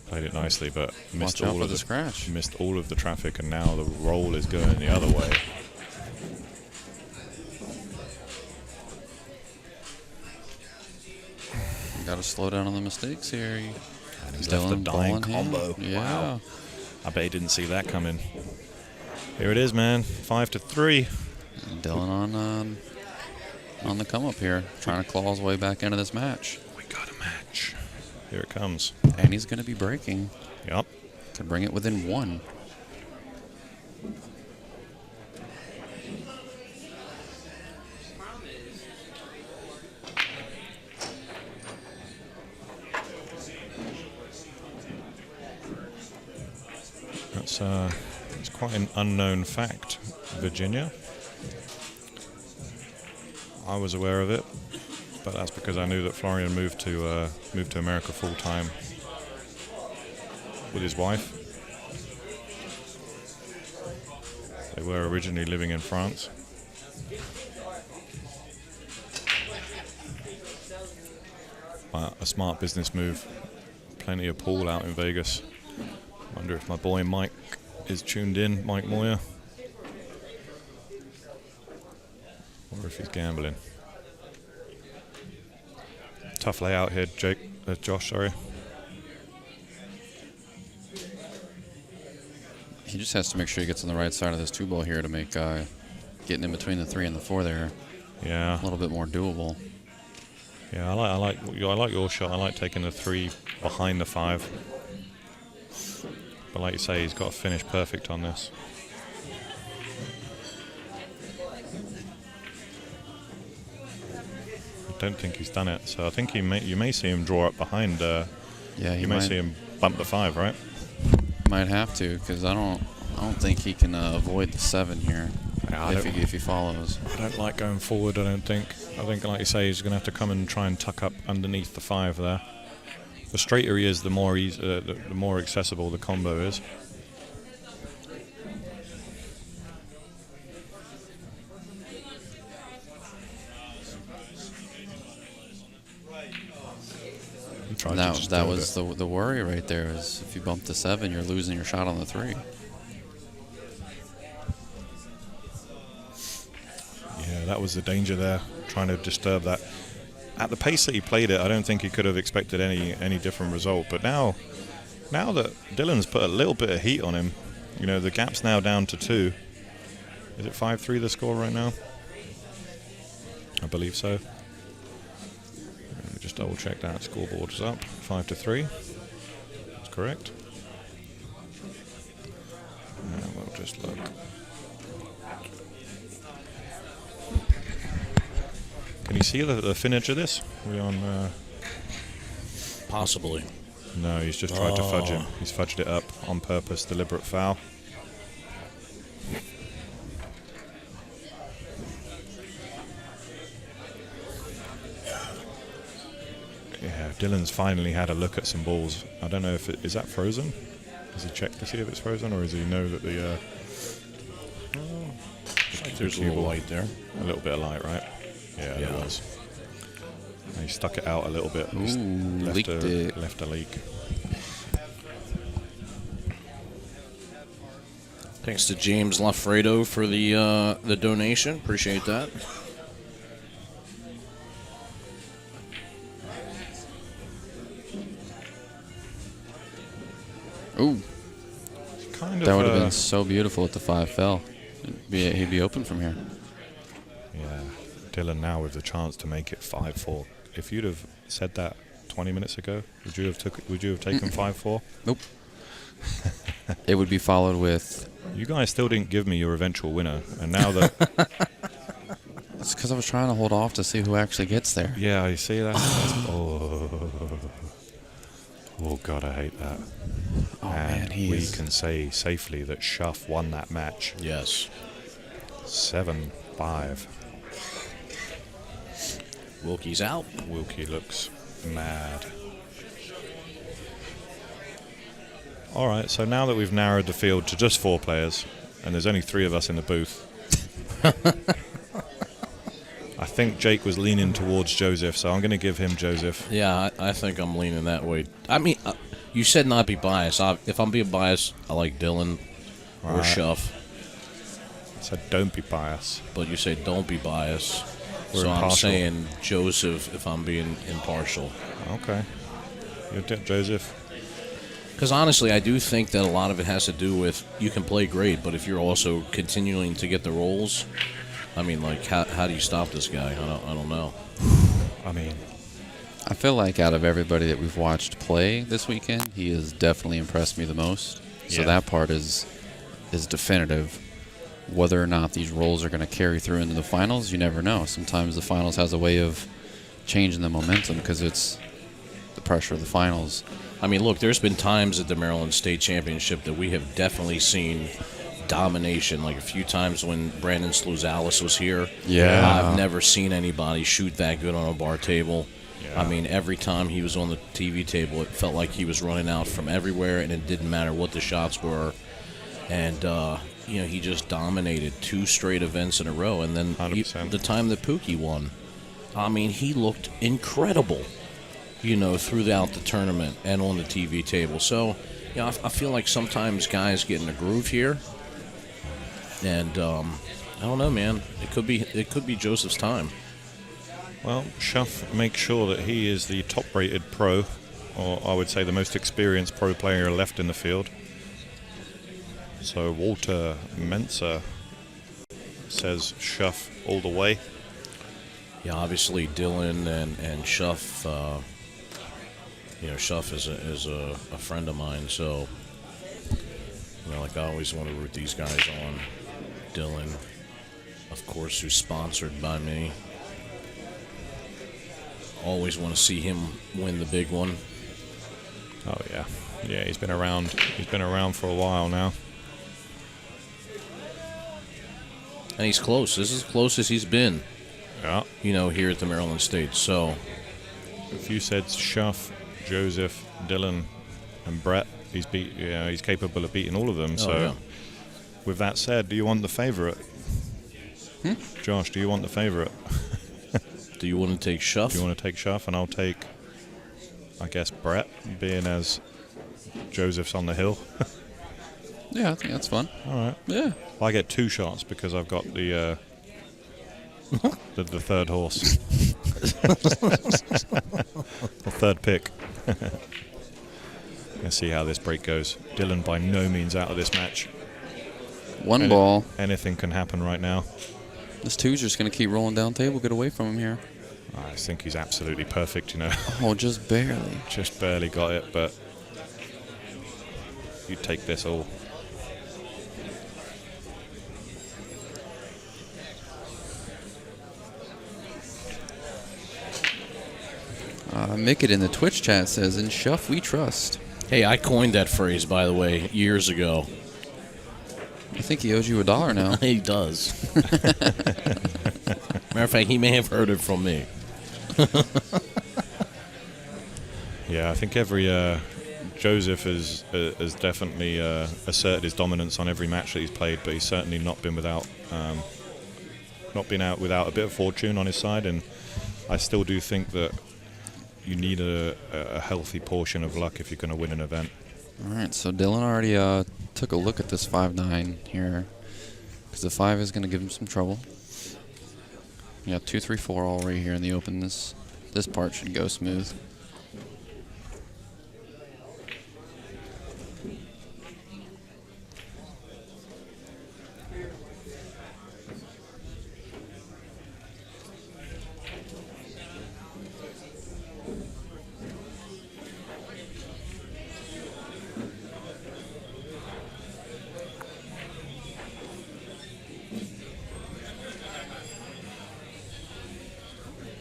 [SPEAKER 2] Played it nicely, but missed
[SPEAKER 1] Watch out
[SPEAKER 2] all
[SPEAKER 1] for
[SPEAKER 2] of
[SPEAKER 1] the scratch.
[SPEAKER 2] Missed all of the traffic, and now the roll is going the other way.
[SPEAKER 1] You got to slow down on the mistakes here.
[SPEAKER 2] And he's left a dying combo.
[SPEAKER 1] Yeah.
[SPEAKER 2] Wow. I bet he didn't see that coming. Here it is, man. 5-3.
[SPEAKER 1] Dylan on the come up here, trying to claw his way back into this match.
[SPEAKER 2] We got a match. Here it comes.
[SPEAKER 1] And he's going to be breaking.
[SPEAKER 2] Yep.
[SPEAKER 1] Could bring it within one.
[SPEAKER 2] It's quite an unknown fact, Virginia. I was aware of it, but that's because I knew that Florian moved to America full time with his wife. They were originally living in France. A smart business move. Plenty of pool out in Vegas. Wonder if my boy Mike is tuned in, Mike Moyer, or if he's gambling. Tough layout here, Josh, sorry.
[SPEAKER 1] He just has to make sure he gets on the right side of this 2-ball here to make getting in between the 3 and the 4 there
[SPEAKER 2] Yeah,
[SPEAKER 1] a little bit more doable.
[SPEAKER 2] yeah. I like your shot. I like taking the 3 behind the 5. But like you say, he's got to finish perfect on this. I don't think he's done it, so I think you may see him draw up behind.
[SPEAKER 1] Yeah,
[SPEAKER 2] you may see him bump the 5, right?
[SPEAKER 1] Might have to, because I don't think he can avoid the 7 here if he follows.
[SPEAKER 2] I don't like going forward. I think, like you say, he's going to have to come and try and tuck up underneath the 5 there. The straighter he is, the more accessible the combo is.
[SPEAKER 1] That was the worry right there. Is if you bump the 7, you're losing your shot on the 3.
[SPEAKER 2] Yeah, that was the danger there, trying to disturb that. At the pace that he played it, I don't think he could have expected any different result. But now that Dylan's put a little bit of heat on him, you know, the gap's now down to 2. Is it 5-3 the score right now? I believe so. Let me just double check that. Scoreboard is up. 5-3. That's correct. And we'll just look. Can you see the finish of this? Are we on?
[SPEAKER 3] Possibly.
[SPEAKER 2] No, he's just tried to fudge him. He's fudged it up on purpose, deliberate foul. Yeah, Dylan's finally had a look at some balls. I don't know if is that frozen? Does he check to see if it's frozen, or does he know that the?
[SPEAKER 3] There's a little light there.
[SPEAKER 2] A little bit of light, right? Yeah, there was. And he stuck it out a little bit. Left a leak.
[SPEAKER 3] Thanks to James Lafredo for the donation. Appreciate that.
[SPEAKER 2] kind of...
[SPEAKER 1] That would have been so beautiful if the 5 fell. He'd be open from here.
[SPEAKER 2] Yeah, Dylan now with the chance to make it 5-4. If you'd have said that 20 minutes ago, would you have taken 5-4?
[SPEAKER 1] Nope. It would be followed with...
[SPEAKER 2] You guys still didn't give me your eventual winner, and now that...
[SPEAKER 1] It's because I was trying to hold off to see who actually gets there.
[SPEAKER 2] Yeah, you see that? Oh, God, I hate that.
[SPEAKER 1] Oh,
[SPEAKER 2] And
[SPEAKER 1] man,
[SPEAKER 2] we can say safely that Schuff won that match.
[SPEAKER 3] Yes.
[SPEAKER 2] 7-5.
[SPEAKER 3] Wilkie's out.
[SPEAKER 2] Wilkie looks mad. All right, so now that we've narrowed the field to just 4 players, and there's only 3 of us in the booth, I think Jake was leaning towards Joseph, so I'm going to give him Joseph.
[SPEAKER 3] Yeah, I think I'm leaning that way. I mean, you said not be biased. If I'm being biased, I like Dylan or
[SPEAKER 2] Right.
[SPEAKER 3] Schuff.
[SPEAKER 2] So don't be biased.
[SPEAKER 3] But you say don't be biased.
[SPEAKER 2] We're
[SPEAKER 3] So I'm
[SPEAKER 2] impartial.
[SPEAKER 3] saying Joseph if I'm being impartial.
[SPEAKER 2] Okay. You're Joseph.
[SPEAKER 3] Because honestly, I do think that a lot of it has to do with you can play great, but if you're also continuing to get the rolls, I mean, like, how do you stop this guy? I don't know.
[SPEAKER 2] I mean,
[SPEAKER 1] I feel like out of everybody that we've watched play this weekend, he has definitely impressed me the most. So
[SPEAKER 2] Yeah.
[SPEAKER 1] that part is definitive. Whether or not these roles are going to carry through into the finals, you never know. Sometimes the finals has a way of changing the momentum because it's the pressure of the finals.
[SPEAKER 3] I mean, look, there's been times at the Maryland State Championship that we have definitely seen domination, like a few times when Brandon Sluzalis was here.
[SPEAKER 1] Yeah.
[SPEAKER 3] I've never seen anybody shoot that good on a bar table.
[SPEAKER 2] Yeah.
[SPEAKER 3] I mean, every time he was on the TV table, it felt like he was running out from everywhere, and it didn't matter what the shots were. And, he just dominated 2 straight events in a row. And then
[SPEAKER 2] 100%.
[SPEAKER 3] the time that Pookie won, I mean, he looked incredible, throughout the tournament and on the TV table. So, I feel like sometimes guys get in a groove here. And I don't know, man. It could be Joseph's time.
[SPEAKER 2] well, Schuff makes sure that he is the top-rated pro, or I would say the most experienced pro player left in the field. So Walter Mensa says Schuff all the way.
[SPEAKER 3] Yeah, obviously Dylan and Schuff. Schuff is a friend of mine, so like I always want to root these guys on. Dylan, of course, who's sponsored by me. Always want to see him win the big one.
[SPEAKER 2] Oh yeah, yeah. He's been around. He's been around for a while now.
[SPEAKER 3] And he's close. This is as close as he's been,
[SPEAKER 2] Yeah.
[SPEAKER 3] here at the Maryland State. So,
[SPEAKER 2] If you said Schuff, Joseph, Dylan, and Brett, he's capable of beating all of them. So,
[SPEAKER 3] yeah.
[SPEAKER 2] with that said, do you want the favorite? Josh, do you want the favorite?
[SPEAKER 3] Do you want to take Schuff?
[SPEAKER 2] Do you want to take Schuff, and I'll take, I guess, Brett, being as Joseph's on the hill.
[SPEAKER 1] Yeah, I think that's fun.
[SPEAKER 2] All right.
[SPEAKER 1] Yeah.
[SPEAKER 2] I get 2 shots because I've got the third horse. The third pick. Let's see how this break goes. Dylan by no means out of this match.
[SPEAKER 1] One ball.
[SPEAKER 2] Anything can happen right now.
[SPEAKER 1] This 2's just going to keep rolling down table. Get away from him here.
[SPEAKER 2] I think he's absolutely perfect,
[SPEAKER 1] Oh, just barely.
[SPEAKER 2] Just barely got it, but you take this all.
[SPEAKER 1] Mick it in the Twitch chat says, "In Schuff we trust."
[SPEAKER 3] Hey, I coined that phrase, by the way, years ago.
[SPEAKER 1] I think he owes you $1 now.
[SPEAKER 3] He does. Matter of fact, he may have heard it from me.
[SPEAKER 2] Yeah, I think every Joseph has definitely asserted his dominance on every match that he's played, but he's certainly not been without a bit of fortune on his side, and I still do think that you need a healthy portion of luck if you're going to win an event.
[SPEAKER 1] All right, so Dylan already took a look at this 5-9 here, because the 5 is going to give him some trouble. Yeah, 2, 3, 4 all right here in the open. This part should go smooth.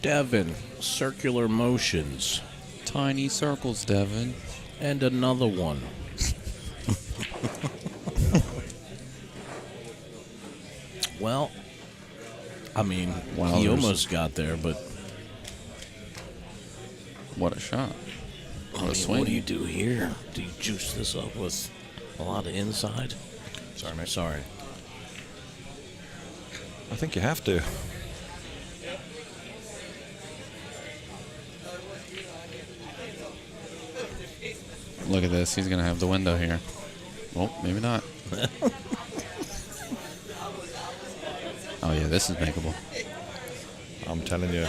[SPEAKER 3] Devin, circular motions.
[SPEAKER 1] Tiny circles, Devin.
[SPEAKER 3] And another one. Well, I mean, he almost got there, but...
[SPEAKER 1] What a shot. What a swing.
[SPEAKER 3] What do you do here? Do you juice this up with a lot of inside?
[SPEAKER 2] Sorry, mate.
[SPEAKER 3] Sorry.
[SPEAKER 2] I think you have to.
[SPEAKER 1] Look at this. He's going to have the window here. Well, maybe not. Oh, yeah, this is makeable.
[SPEAKER 2] I'm telling you.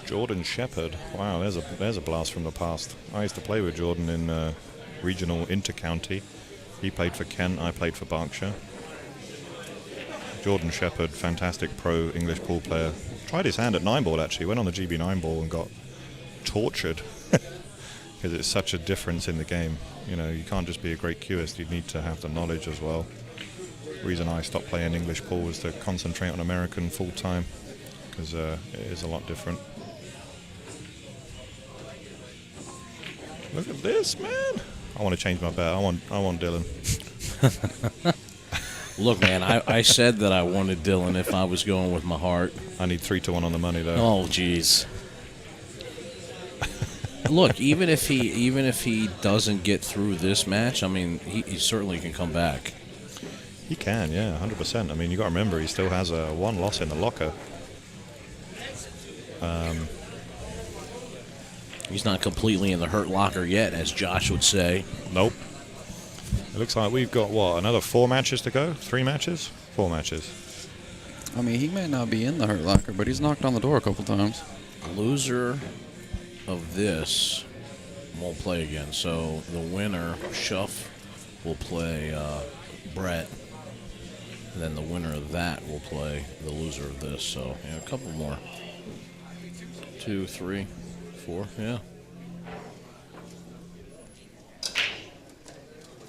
[SPEAKER 2] Jordan Shepherd. Wow, there's a blast from the past. I used to play with Jordan in regional inter-county. He played for Kent, I played for Berkshire. Jordan Shepherd, fantastic pro English pool player. Tried his hand at 9-ball actually, went on the GB 9-ball and got tortured because it's such a difference in the game. You know, you can't just be a great cueist, you need to have the knowledge as well. The reason I stopped playing English pool was to concentrate on American full time because it is a lot different. Look at this, man. I want to change my bet. I want Dylan.
[SPEAKER 3] Look, man, I said that I wanted Dylan if I was going with my heart.
[SPEAKER 2] I need 3-1 on the money, though.
[SPEAKER 3] Oh, jeez. Look, even if he doesn't get through this match, I mean, he certainly can come back.
[SPEAKER 2] He can, yeah, 100%. I mean, you got to remember, he still has one loss in the locker.
[SPEAKER 3] He's not completely in the hurt locker yet, as Josh would say.
[SPEAKER 2] Nope. It looks like we've got, what, another 4 matches to go? 3 matches? 4 matches.
[SPEAKER 1] I mean, he may not be in the hurt locker, but he's knocked on the door a couple times.
[SPEAKER 3] Loser of this won't play again. So the winner, Schuff, will play Brett. And then the winner of that will play the loser of this. So, yeah, a couple more. 2, 3, 4, yeah.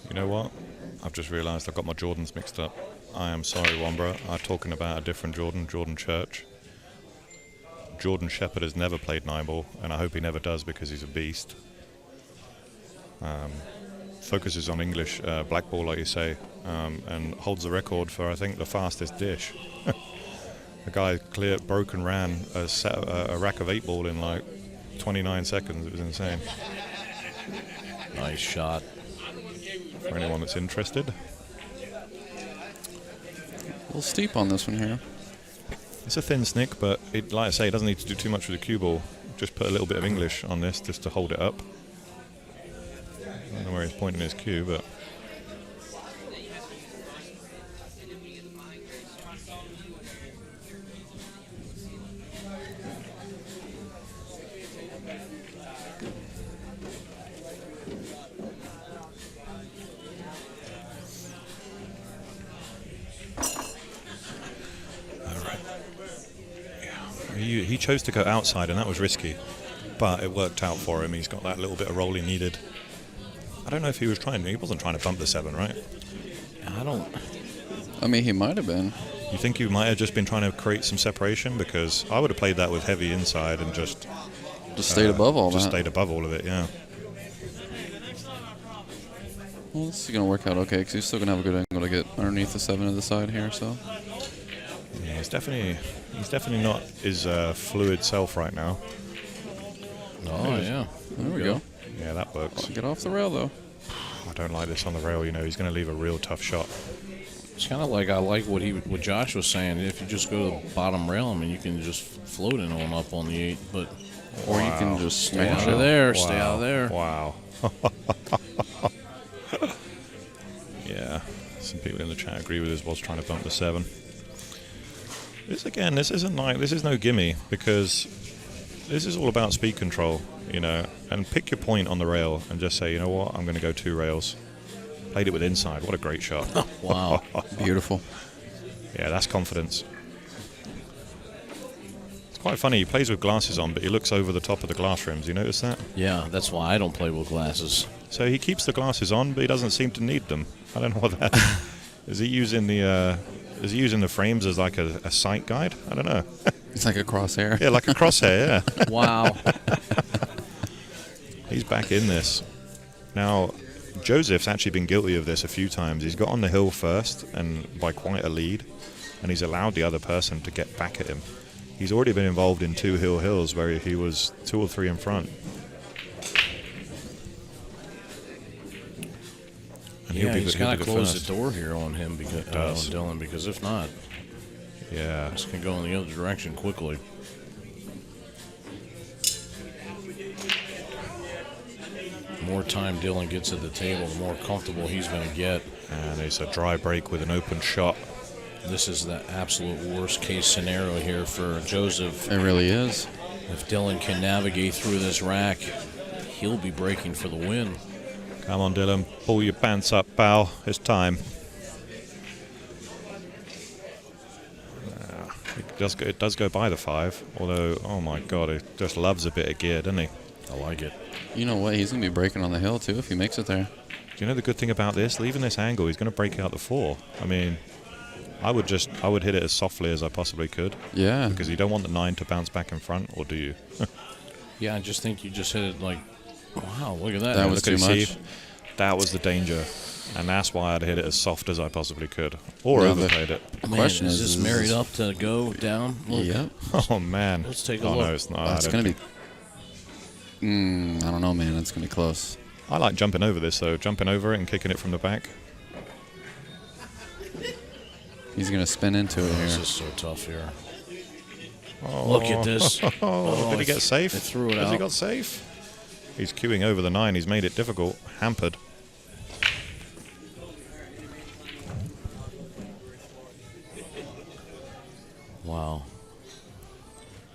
[SPEAKER 2] You know what? I've just realised I've got my Jordans mixed up. I am sorry, Wambra. I'm talking about a different Jordan, Jordan Church. Jordan Shepherd has never played 9-ball, and I hope he never does because he's a beast. Focuses on English black ball, like you say, and holds the record for, I think, the fastest dish. The guy broke and ran a rack of 8-ball in like 29 seconds. It was insane.
[SPEAKER 3] Nice shot.
[SPEAKER 2] For anyone that's interested.
[SPEAKER 1] A little steep on this one here.
[SPEAKER 2] It's a thin snick, but it, like I say, it doesn't need to do too much with the cue ball. Just put a little bit of English on this just to hold it up. I don't know where he's pointing his cue, but... He chose to go outside, and that was risky, but it worked out for him. He's got that little bit of roll he needed. I don't know if he wasn't trying to bump the 7, right?
[SPEAKER 1] I mean, he might have been.
[SPEAKER 2] You think he might have just been trying to create some separation? Because I would have played that with heavy inside and just
[SPEAKER 1] stayed above all that.
[SPEAKER 2] Just stayed above all of it, yeah.
[SPEAKER 1] Well, this is going to work out okay, because he's still going to have a good angle to get underneath the 7 to the side here, so...
[SPEAKER 2] Yeah, he's definitely not his fluid self right now.
[SPEAKER 3] Oh, yeah.
[SPEAKER 1] There we go.
[SPEAKER 2] Yeah, that works.
[SPEAKER 1] Get off the rail, though.
[SPEAKER 2] I don't like this on the rail, you know. He's going to leave a real tough shot.
[SPEAKER 3] It's kind of like I like what Josh was saying. If you just go to the bottom rail, I mean, you can just float it on up on the 8, but...
[SPEAKER 1] Or you can just
[SPEAKER 3] Stay
[SPEAKER 1] smash
[SPEAKER 3] out
[SPEAKER 1] it.
[SPEAKER 3] of there.
[SPEAKER 2] Wow.
[SPEAKER 3] Stay out of there.
[SPEAKER 2] Wow. Yeah, some people in the chat agree with us. Was trying to bump the 7. This is no gimme, because this is all about speed control, you know, and pick your point on the rail and just say, you know what, I'm going to go 2 rails. Played it with inside. What a great shot.
[SPEAKER 3] Wow.
[SPEAKER 1] Beautiful.
[SPEAKER 2] Yeah, that's confidence. It's quite funny. He plays with glasses on, but he looks over the top of the glass rims. You notice that?
[SPEAKER 3] Yeah, that's why I don't play with glasses.
[SPEAKER 2] So he keeps the glasses on, but he doesn't seem to need them. I don't know what that is. He using the Is he using the frames as like a sight guide? I don't know.
[SPEAKER 1] It's like a crosshair.
[SPEAKER 2] Yeah, like a crosshair, yeah.
[SPEAKER 3] Wow.
[SPEAKER 2] He's back in this. Now, Joseph's actually been guilty of this a few times. He's got on the hill first, and by quite a lead, and he's allowed the other person to get back at him. He's already been involved in 2 hills where he was 2 or 3 in front. And
[SPEAKER 3] He's got to close
[SPEAKER 2] first.
[SPEAKER 3] the door here on him, because on Dylan, because if not,
[SPEAKER 2] Yeah.
[SPEAKER 3] this can go in the other direction quickly. The more time Dylan gets at the table, the more comfortable he's going to get.
[SPEAKER 2] And it's a dry break with an open shot.
[SPEAKER 3] This is the absolute worst case scenario here for Joseph.
[SPEAKER 1] It really is.
[SPEAKER 3] If Dylan can navigate through this rack, he'll be breaking for the win.
[SPEAKER 2] Come on, Dylan. Pull your pants up, pal. It's time. It does go by the 5, although, oh my God, it just loves a bit of gear, doesn't he?
[SPEAKER 3] I like it.
[SPEAKER 1] You know what? He's going to be breaking on the hill, too, if he makes it there.
[SPEAKER 2] Do you know the good thing about this? Leaving this angle, he's going to break out the 4. I mean, I would hit it as softly as I possibly could.
[SPEAKER 1] Yeah.
[SPEAKER 2] Because you don't want the 9 to bounce back in front, or do you?
[SPEAKER 3] Yeah, I just think you just hit it like, wow, look at that.
[SPEAKER 1] That was too much.
[SPEAKER 2] That was the danger. And that's why I'd hit it as soft as I possibly could. Or
[SPEAKER 1] No,
[SPEAKER 2] overplayed it.
[SPEAKER 1] The
[SPEAKER 3] Man,
[SPEAKER 1] question
[SPEAKER 3] is this married up to go down? Look.
[SPEAKER 1] Yep.
[SPEAKER 2] Oh, man.
[SPEAKER 3] Let's take a
[SPEAKER 2] Oh,
[SPEAKER 3] look.
[SPEAKER 2] no, it's not.
[SPEAKER 1] It's going to be... I don't know, man. It's going to be close.
[SPEAKER 2] I like jumping over this, though. Jumping over it and kicking it from the back.
[SPEAKER 1] He's going to spin into it
[SPEAKER 3] This
[SPEAKER 1] here.
[SPEAKER 3] is so tough here.
[SPEAKER 2] Oh.
[SPEAKER 3] Look at this.
[SPEAKER 2] Oh, did he get safe?
[SPEAKER 3] It threw it
[SPEAKER 2] Has he
[SPEAKER 3] out.
[SPEAKER 2] got safe? He's queuing over the 9. He's made it difficult. Hampered.
[SPEAKER 3] Wow.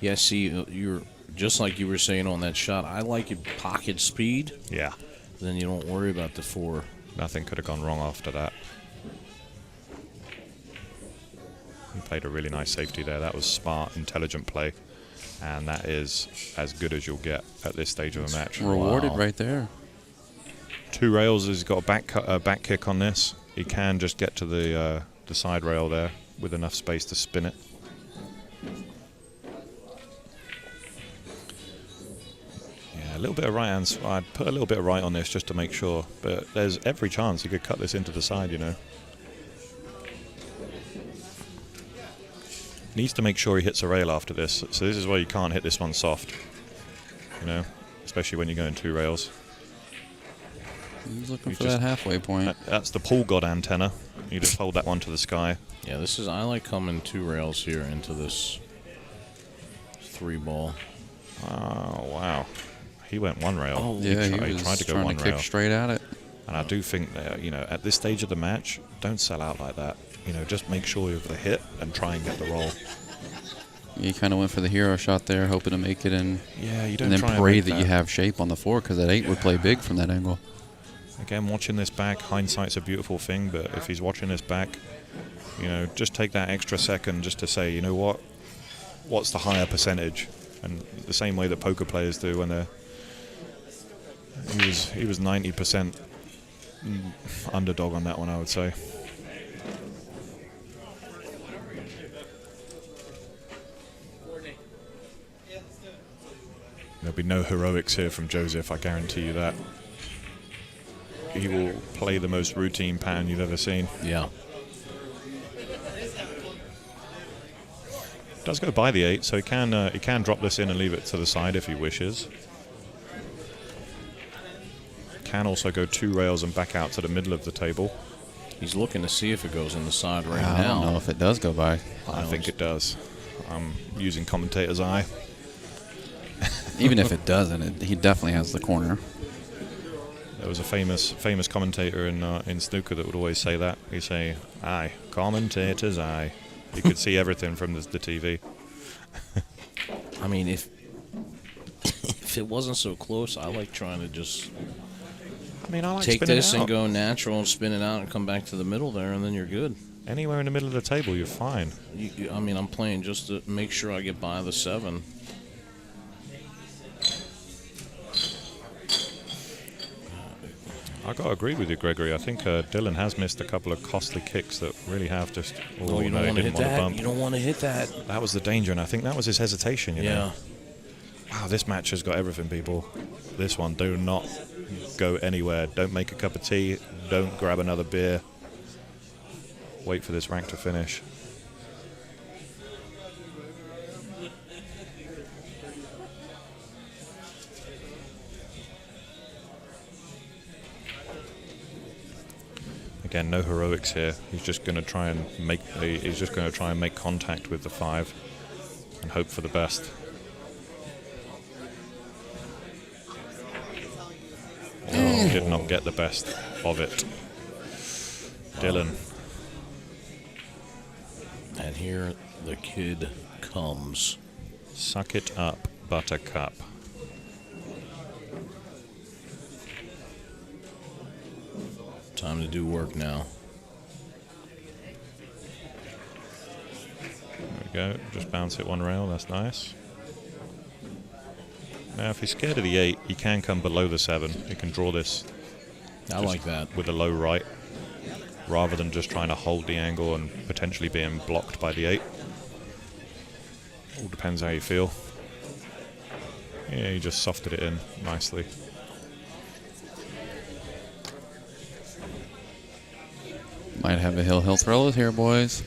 [SPEAKER 3] Yeah, see, you're just like you were saying on that shot. I like it pocket speed.
[SPEAKER 2] Yeah.
[SPEAKER 3] Then you don't worry about the 4.
[SPEAKER 2] Nothing could have gone wrong after that. He played a really nice safety there. That was smart, intelligent play. And that is as good as you'll get at this stage of a match.
[SPEAKER 1] Rewarded
[SPEAKER 3] Wow.
[SPEAKER 1] right there.
[SPEAKER 2] 2 rails. He's got a back kick on this. He can just get to the side rail there with enough space to spin it. Yeah, a little bit of right hands. I'd put a little bit of right on this just to make sure. But there's every chance he could cut this into the side, you know. Needs to make sure he hits a rail after this. So this is why you can't hit this one soft. You know, especially when you're going 2 rails.
[SPEAKER 1] He's looking
[SPEAKER 2] You
[SPEAKER 1] for
[SPEAKER 2] just-
[SPEAKER 1] that halfway point.
[SPEAKER 2] That's the pool god antenna. You just hold that one to the sky.
[SPEAKER 3] Yeah, this is. I like coming 2 rails here into this 3 ball.
[SPEAKER 2] Oh, wow. He went 1 rail.
[SPEAKER 3] Oh,
[SPEAKER 1] Yeah, he
[SPEAKER 2] he
[SPEAKER 1] was
[SPEAKER 2] tried to go
[SPEAKER 1] trying
[SPEAKER 2] 1
[SPEAKER 1] to
[SPEAKER 2] rail.
[SPEAKER 1] kick straight at it.
[SPEAKER 2] And I do think that, you know, at this stage of the match, don't sell out like that. You know, just make sure you have the hit and try and get the roll.
[SPEAKER 1] He kind of went for the hero shot there, hoping to make it in.
[SPEAKER 2] Yeah, you don't
[SPEAKER 1] And then
[SPEAKER 2] try
[SPEAKER 1] pray
[SPEAKER 2] and make
[SPEAKER 1] that you have shape on the 4, because that 8 would play big from that angle.
[SPEAKER 2] Again, watching this back, hindsight's a beautiful thing, but if he's watching this back, you know, just take that extra second just to say, you know what, what's the higher percentage? And the same way that poker players do when they're... He was 90% underdog on that one, I would say. There'll be no heroics here from Joseph, I guarantee you that. He will play the most routine pattern you've ever seen.
[SPEAKER 3] Yeah.
[SPEAKER 2] Does go by the 8, so he can drop this in and leave it to the side if he wishes. Can also go 2 rails and back out to the middle of the table.
[SPEAKER 3] He's looking to see if it goes in the side right
[SPEAKER 1] I
[SPEAKER 3] now.
[SPEAKER 1] don't know if it does go by.
[SPEAKER 2] I think it does. I'm using commentator's eye.
[SPEAKER 1] Even if it doesn't, he definitely has the corner.
[SPEAKER 2] There was a famous commentator in snooker that would always say that. He'd say, "Aye, commentator's eye." You could see everything from the TV.
[SPEAKER 3] I mean, if it wasn't so close, I like trying to just
[SPEAKER 2] I mean, I like
[SPEAKER 3] take
[SPEAKER 2] spinning
[SPEAKER 3] this
[SPEAKER 2] it out.
[SPEAKER 3] and go natural and spin it out and come back to the middle there, and then you're good.
[SPEAKER 2] Anywhere in the middle of the table, you're fine.
[SPEAKER 3] I mean, I'm playing just to make sure I get by the 7.
[SPEAKER 2] I got to agree with you, Gregory. I think Dylan has missed a couple of costly kicks that really have just...
[SPEAKER 3] Oh, you don't want to hit that. You don't want to hit that.
[SPEAKER 2] That was the danger, and I think that was his hesitation, you know. Wow, this match has got everything, people. This one, do not go anywhere. Don't make a cup of tea. Don't grab another beer. Wait for this rank to finish. Again, no heroics here. He's just going to try and make. He's just going to try and make contact with the 5 and hope for the best. Oh, did not get the best of it. Dylan.
[SPEAKER 3] And here the kid comes.
[SPEAKER 2] Suck it up, Buttercup.
[SPEAKER 3] Time to do work now.
[SPEAKER 2] There we go. Just bounce it one rail. That's nice. Now, if he's scared of the 8, he can come below the 7. He can draw this.
[SPEAKER 3] I like that.
[SPEAKER 2] With a low right, rather than just trying to hold the angle and potentially being blocked by the 8. All depends how you feel. Yeah, he just softed it in nicely.
[SPEAKER 1] Might have a hill throw here, boys.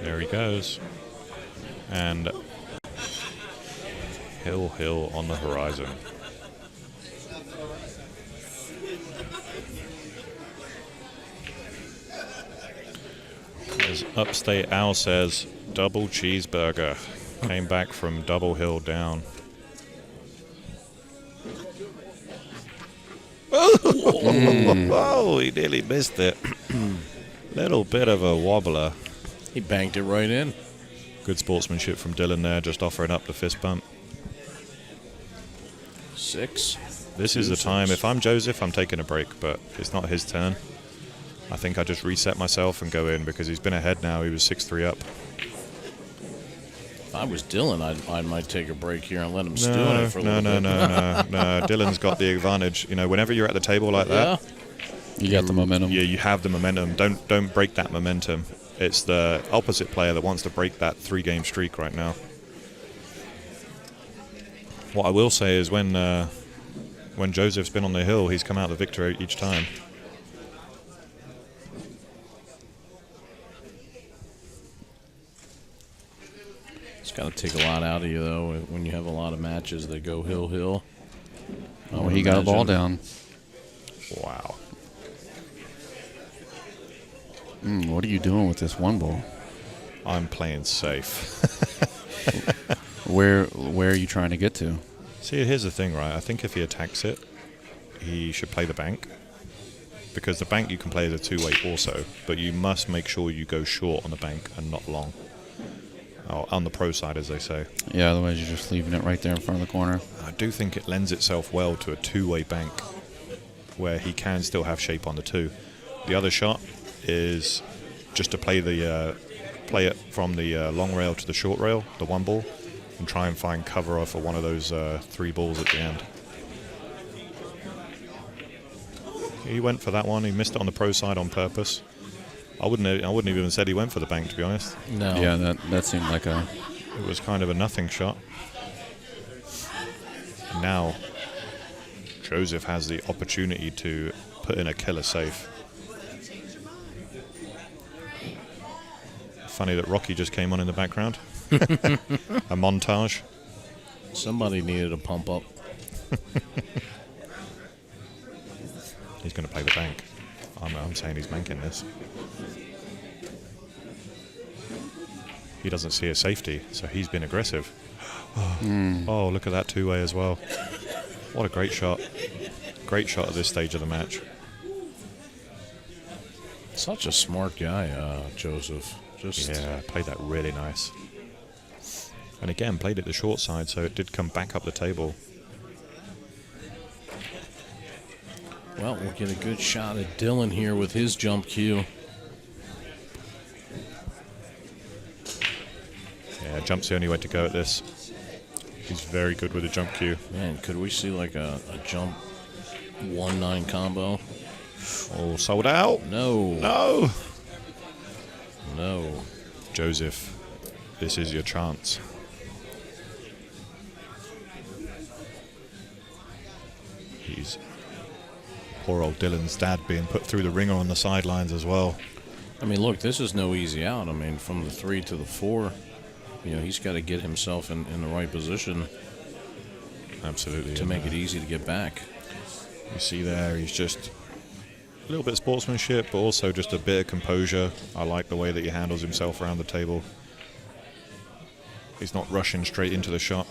[SPEAKER 2] There he goes. And hill on the horizon. As Upstate Al says, double cheeseburger. Came back from double hill down. Oh, he nearly missed it. Little bit of a wobbler.
[SPEAKER 3] He banked it right in.
[SPEAKER 2] Good sportsmanship from Dylan there, just offering up the fist bump.
[SPEAKER 3] 6.
[SPEAKER 2] This is the time. If I'm Joseph, I'm taking a break, but it's not his turn. I think I just reset myself and go in because he's been ahead now. He was 6-3 up.
[SPEAKER 3] If I was Dylan, I might take a break here and let him stew in it for a little bit.
[SPEAKER 2] No. Dylan's got the advantage. You know, whenever you're at the table like that,
[SPEAKER 1] you got the momentum.
[SPEAKER 2] Yeah, you have the momentum. Don't break that momentum. It's the opposite player that wants to break that 3-game streak right now. What I will say is when Joseph's been on the hill, he's come out the victor each time.
[SPEAKER 3] It's got to take a lot out of you, though, when you have a lot of matches that go hill.
[SPEAKER 1] Oh, he got a ball down.
[SPEAKER 2] Wow.
[SPEAKER 1] What are you doing with this 1 ball?
[SPEAKER 2] I'm playing safe.
[SPEAKER 1] Where are you trying to get to?
[SPEAKER 2] See, here's the thing, right? I think if he attacks it, he should play the bank. Because the bank you can play as a 2-way also, but you must make sure you go short on the bank and not long. Oh, on the pro side, as they say.
[SPEAKER 1] Yeah, otherwise you're just leaving it right there in front of the corner.
[SPEAKER 2] I do think it lends itself well to a 2-way bank, where he can still have shape on the 2. The other shot is just to play it from the long rail to the short rail, the 1 ball, and try and find cover for one of those 3 balls at the end. He went for that one. He missed it on the pro side on purpose. I wouldn't have even said he went for the bank, to be honest.
[SPEAKER 3] No.
[SPEAKER 1] Yeah, that seemed like a...
[SPEAKER 2] It was kind of a nothing shot. Now, Joseph has the opportunity to put in a killer safe. Funny that Rocky just came on in the background. A montage.
[SPEAKER 3] Somebody needed a pump up.
[SPEAKER 2] He's going to play the bank. I'm saying he's banking this. He doesn't see a safety, so he's been aggressive. Oh, look at that 2-way as well. What a great shot. Great shot at this stage of the match.
[SPEAKER 3] Such a smart guy, Joseph.
[SPEAKER 2] Yeah, played that really nice. And again, played it the short side, so it did come back up the table.
[SPEAKER 3] Well, we'll get a good shot at Dylan here with his jump cue.
[SPEAKER 2] Yeah, jump's the only way to go at this. He's very good with a jump cue.
[SPEAKER 3] Man, could we see like a jump 1-9 combo?
[SPEAKER 2] Oh, sold out.
[SPEAKER 3] No.
[SPEAKER 2] No.
[SPEAKER 3] No.
[SPEAKER 2] Joseph, this is your chance. He's poor old Dylan's dad being put through the ringer on the sidelines as well.
[SPEAKER 3] I mean, look, this is no easy out. I mean, from the 3 to the 4, you know, he's got to get himself in the right position.
[SPEAKER 2] Absolutely.
[SPEAKER 3] To make it easy to get back.
[SPEAKER 2] You see there, he's just a little bit of sportsmanship, but also just a bit of composure. I like the way that he handles himself around the table. He's not rushing straight into the shot.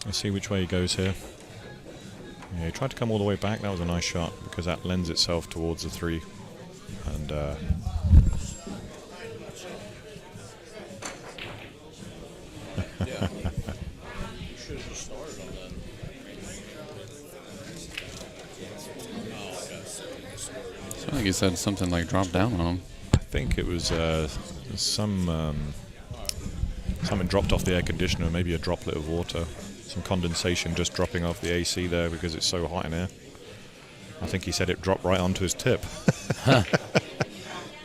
[SPEAKER 2] Let's see which way he goes here. Yeah, he tried to come all the way back. That was a nice shot because that lends itself towards the 3. And
[SPEAKER 1] I think he said something like drop down on him.
[SPEAKER 2] I think it was something dropped off the air conditioner, maybe a droplet of water. Some condensation just dropping off the AC there because it's so hot in here. I think he said it dropped right onto his tip.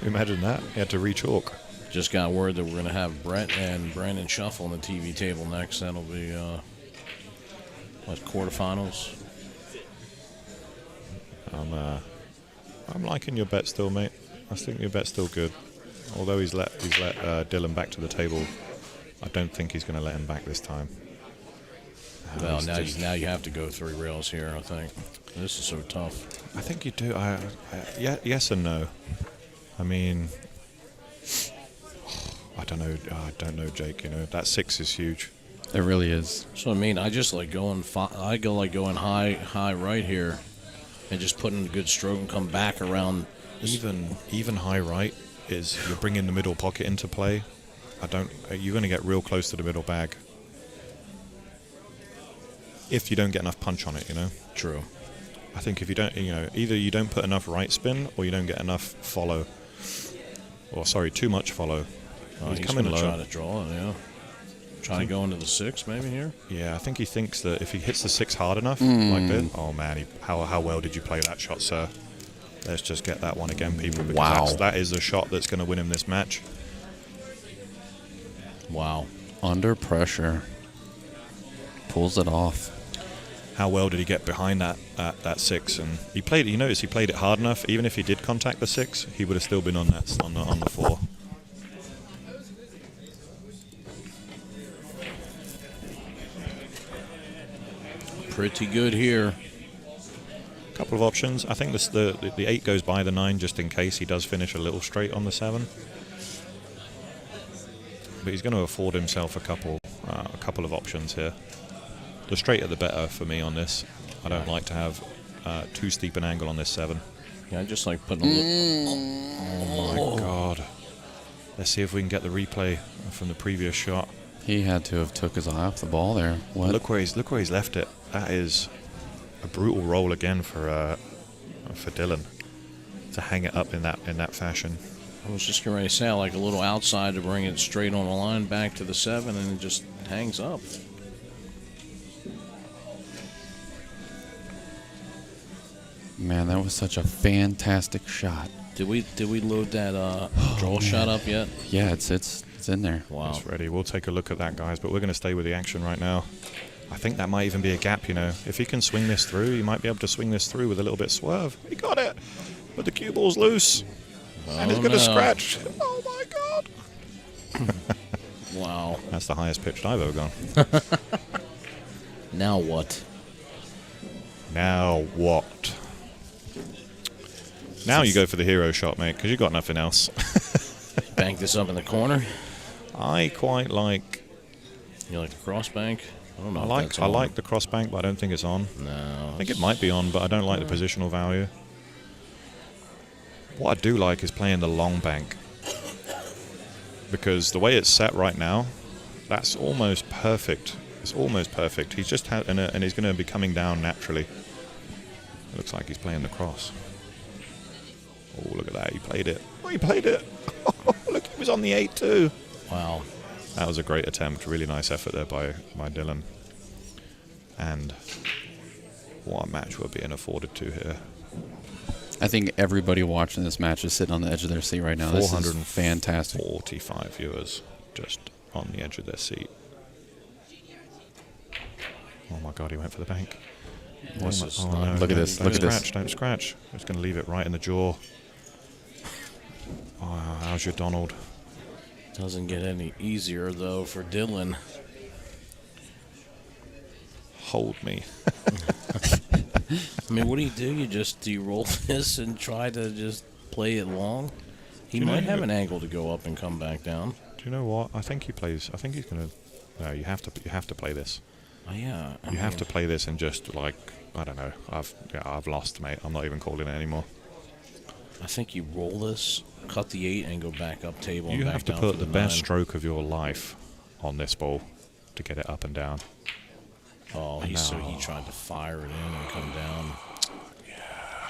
[SPEAKER 2] Imagine that. He had to re-chalk.
[SPEAKER 3] Just got word that we're going to have Brett and Brandon Shuffle on the TV table next. That'll be, quarterfinals?
[SPEAKER 2] I'm liking your bet still, mate. I think your bet's still good. Although he's let Dylan back to the table, I don't think he's going to let him back this time.
[SPEAKER 3] Well, now you have to go 3 rails here, I think. This is so tough.
[SPEAKER 2] I think you do. Yeah, yes and no. I mean, I don't know. I don't know, Jake. You know, that 6 is huge.
[SPEAKER 1] It really is.
[SPEAKER 3] So I mean, I just like going. I go like going high right here, and just putting a good stroke and come back around.
[SPEAKER 2] Even high right is you're bringing the middle pocket into play. You're going to get real close to the middle bag if you don't get enough punch on it. You know.
[SPEAKER 3] True.
[SPEAKER 2] I think if you don't, either you don't put enough right spin or you don't get enough follow. Or sorry, too much follow.
[SPEAKER 3] He's coming low. Try to draw, yeah. Trying to go into the 6 maybe here.
[SPEAKER 2] Yeah, I think he thinks that if he hits the 6 hard enough, like this. Oh man, how well did you play that shot, sir? Let's just get that one again, people. Because that is the shot that's going to win him this match.
[SPEAKER 3] Wow.
[SPEAKER 1] Under pressure. Pulls it off.
[SPEAKER 2] How well did he get behind that 6? And he played. You notice he played it hard enough. Even if he did contact the 6, he would have still been on the 4.
[SPEAKER 3] Pretty good here.
[SPEAKER 2] Couple of options. I think the 8 goes by the 9 just in case he does finish a little straight on the 7. But he's going to afford himself a couple of options here. The straighter the better for me on this. I don't like to have too steep an angle on this 7.
[SPEAKER 3] Yeah, I just like putting a little...
[SPEAKER 2] Oh my God. Let's see if we can get the replay from the previous shot.
[SPEAKER 1] He had to have took his eye off the ball there. What?
[SPEAKER 2] Look where he's left it. That is a brutal roll again for Dylan to hang it up in that fashion.
[SPEAKER 3] I was just getting ready to say, like a little outside to bring it straight on the line back to the 7, and it just hangs up.
[SPEAKER 1] Man, that was such a fantastic shot.
[SPEAKER 3] Did we load that draw shot up yet?
[SPEAKER 1] Yeah, it's in there.
[SPEAKER 3] Wow.
[SPEAKER 2] It's ready. We'll take a look at that, guys, but we're going to stay with the action right now. I think that might even be a gap, you know. If he can swing this through, he might be able to swing this through with a little bit of swerve. He got it, but the cue ball's loose. And it's going to scratch. Oh, my God.
[SPEAKER 3] Wow.
[SPEAKER 2] That's the highest pitched I've ever gone.
[SPEAKER 3] Now what?
[SPEAKER 2] Now what? Now you go for the hero shot, mate, because you got nothing else.
[SPEAKER 3] Bank this up in the corner.
[SPEAKER 2] I quite like...
[SPEAKER 3] You like the cross bank? I don't know.
[SPEAKER 2] I like the cross bank, but I don't think it's on.
[SPEAKER 3] No.
[SPEAKER 2] I think it might be on, but I don't like the positional value. What I do like is playing the long bank. because the way it's set right now, that's almost perfect. It's almost perfect. He's just and he's going to be coming down naturally. It looks like he's playing the cross. Oh, look at that. He played it. Oh, he played it. Look, he was on the 8 too.
[SPEAKER 3] Wow.
[SPEAKER 2] That was a great attempt. Really nice effort there by Dylan. And what a match we're being afforded to here.
[SPEAKER 1] I think everybody watching this match is sitting on the edge of their seat right now. This is fantastic.
[SPEAKER 2] 445 viewers just on the edge of their seat. Oh my God, he went for the bank.
[SPEAKER 1] No, look at this. Look at this.
[SPEAKER 2] Don't scratch. I'm just going to leave it right in the jaw. Oh, how's your Donald?
[SPEAKER 3] Doesn't get any easier, though, for Dylan.
[SPEAKER 2] Hold me.
[SPEAKER 3] I mean, what do? Do you roll this and try to just play it long? He might have an angle to go up and come back down.
[SPEAKER 2] Do you know what? I think he plays. I think he's going to... No, you have to play this.
[SPEAKER 3] Oh, yeah.
[SPEAKER 2] You have to play this and just, like, I don't know. I've lost, mate. I'm not even calling it anymore.
[SPEAKER 3] I think you roll this, cut the 8, and go back up table.
[SPEAKER 2] You
[SPEAKER 3] and
[SPEAKER 2] have
[SPEAKER 3] back
[SPEAKER 2] to
[SPEAKER 3] down
[SPEAKER 2] put the best stroke of your life on this ball to get it up and down.
[SPEAKER 3] Oh, so he tried to fire it in and come down.
[SPEAKER 2] Yeah.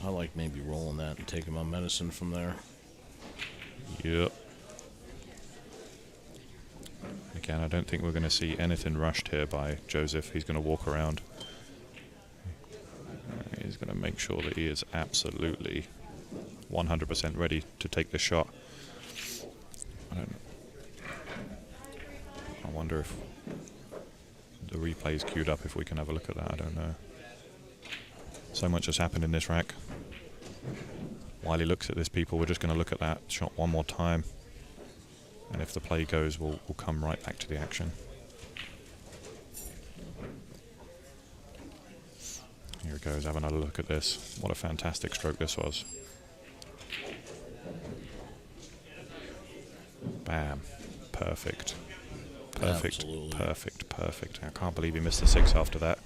[SPEAKER 3] I like maybe rolling that and taking my medicine from there.
[SPEAKER 2] Yep. Again, I don't think we're going to see anything rushed here by Joseph. He's going to walk around. He's going to make sure that he is absolutely 100% ready to take the shot. I wonder if the replay is queued up, if we can have a look at that. I don't know. So much has happened in this rack. While he looks at this, people, we're just going to look at that shot one more time. And if the play goes, we'll come right back to the action. Here it goes, have another look at this. What a fantastic stroke this was. Bam. Perfect. Perfect.
[SPEAKER 3] Absolutely.
[SPEAKER 2] Perfect. Perfect. I can't believe he missed the 6 after that.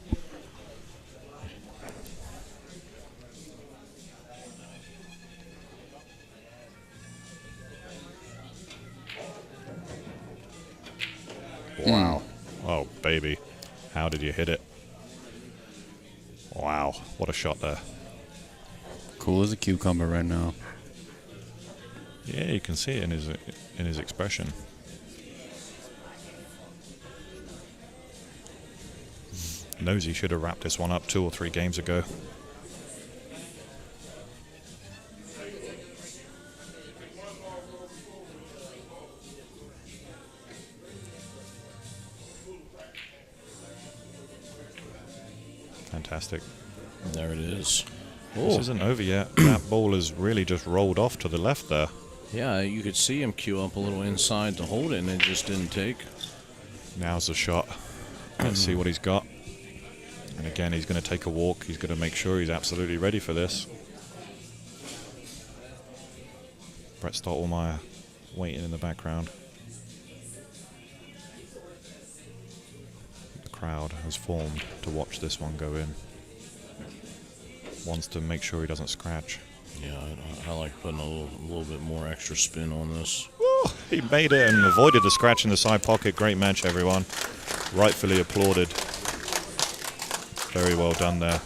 [SPEAKER 2] Wow. Oh, baby. How did you hit it? Wow. What a shot there.
[SPEAKER 1] Cool as a cucumber right now.
[SPEAKER 2] Yeah, you can see it in his expression. Knows he should have wrapped this one up 2 or 3 games ago. Fantastic.
[SPEAKER 3] There it is.
[SPEAKER 2] This isn't over yet. That ball has really just rolled off to the left there.
[SPEAKER 3] Yeah, you could see him queue up a little inside to hold it, and it just didn't take.
[SPEAKER 2] Now's the shot. Let's see what he's got. And again, he's going to take a walk. He's going to make sure he's absolutely ready for this. Brett Stottlemyre waiting in the background. The crowd has formed to watch this one go in. Wants to make sure he doesn't scratch.
[SPEAKER 3] Yeah, I like putting a little bit more extra spin on this.
[SPEAKER 2] Woo, he made it and avoided the scratch in the side pocket. Great match, everyone. Rightfully applauded. Very well done there.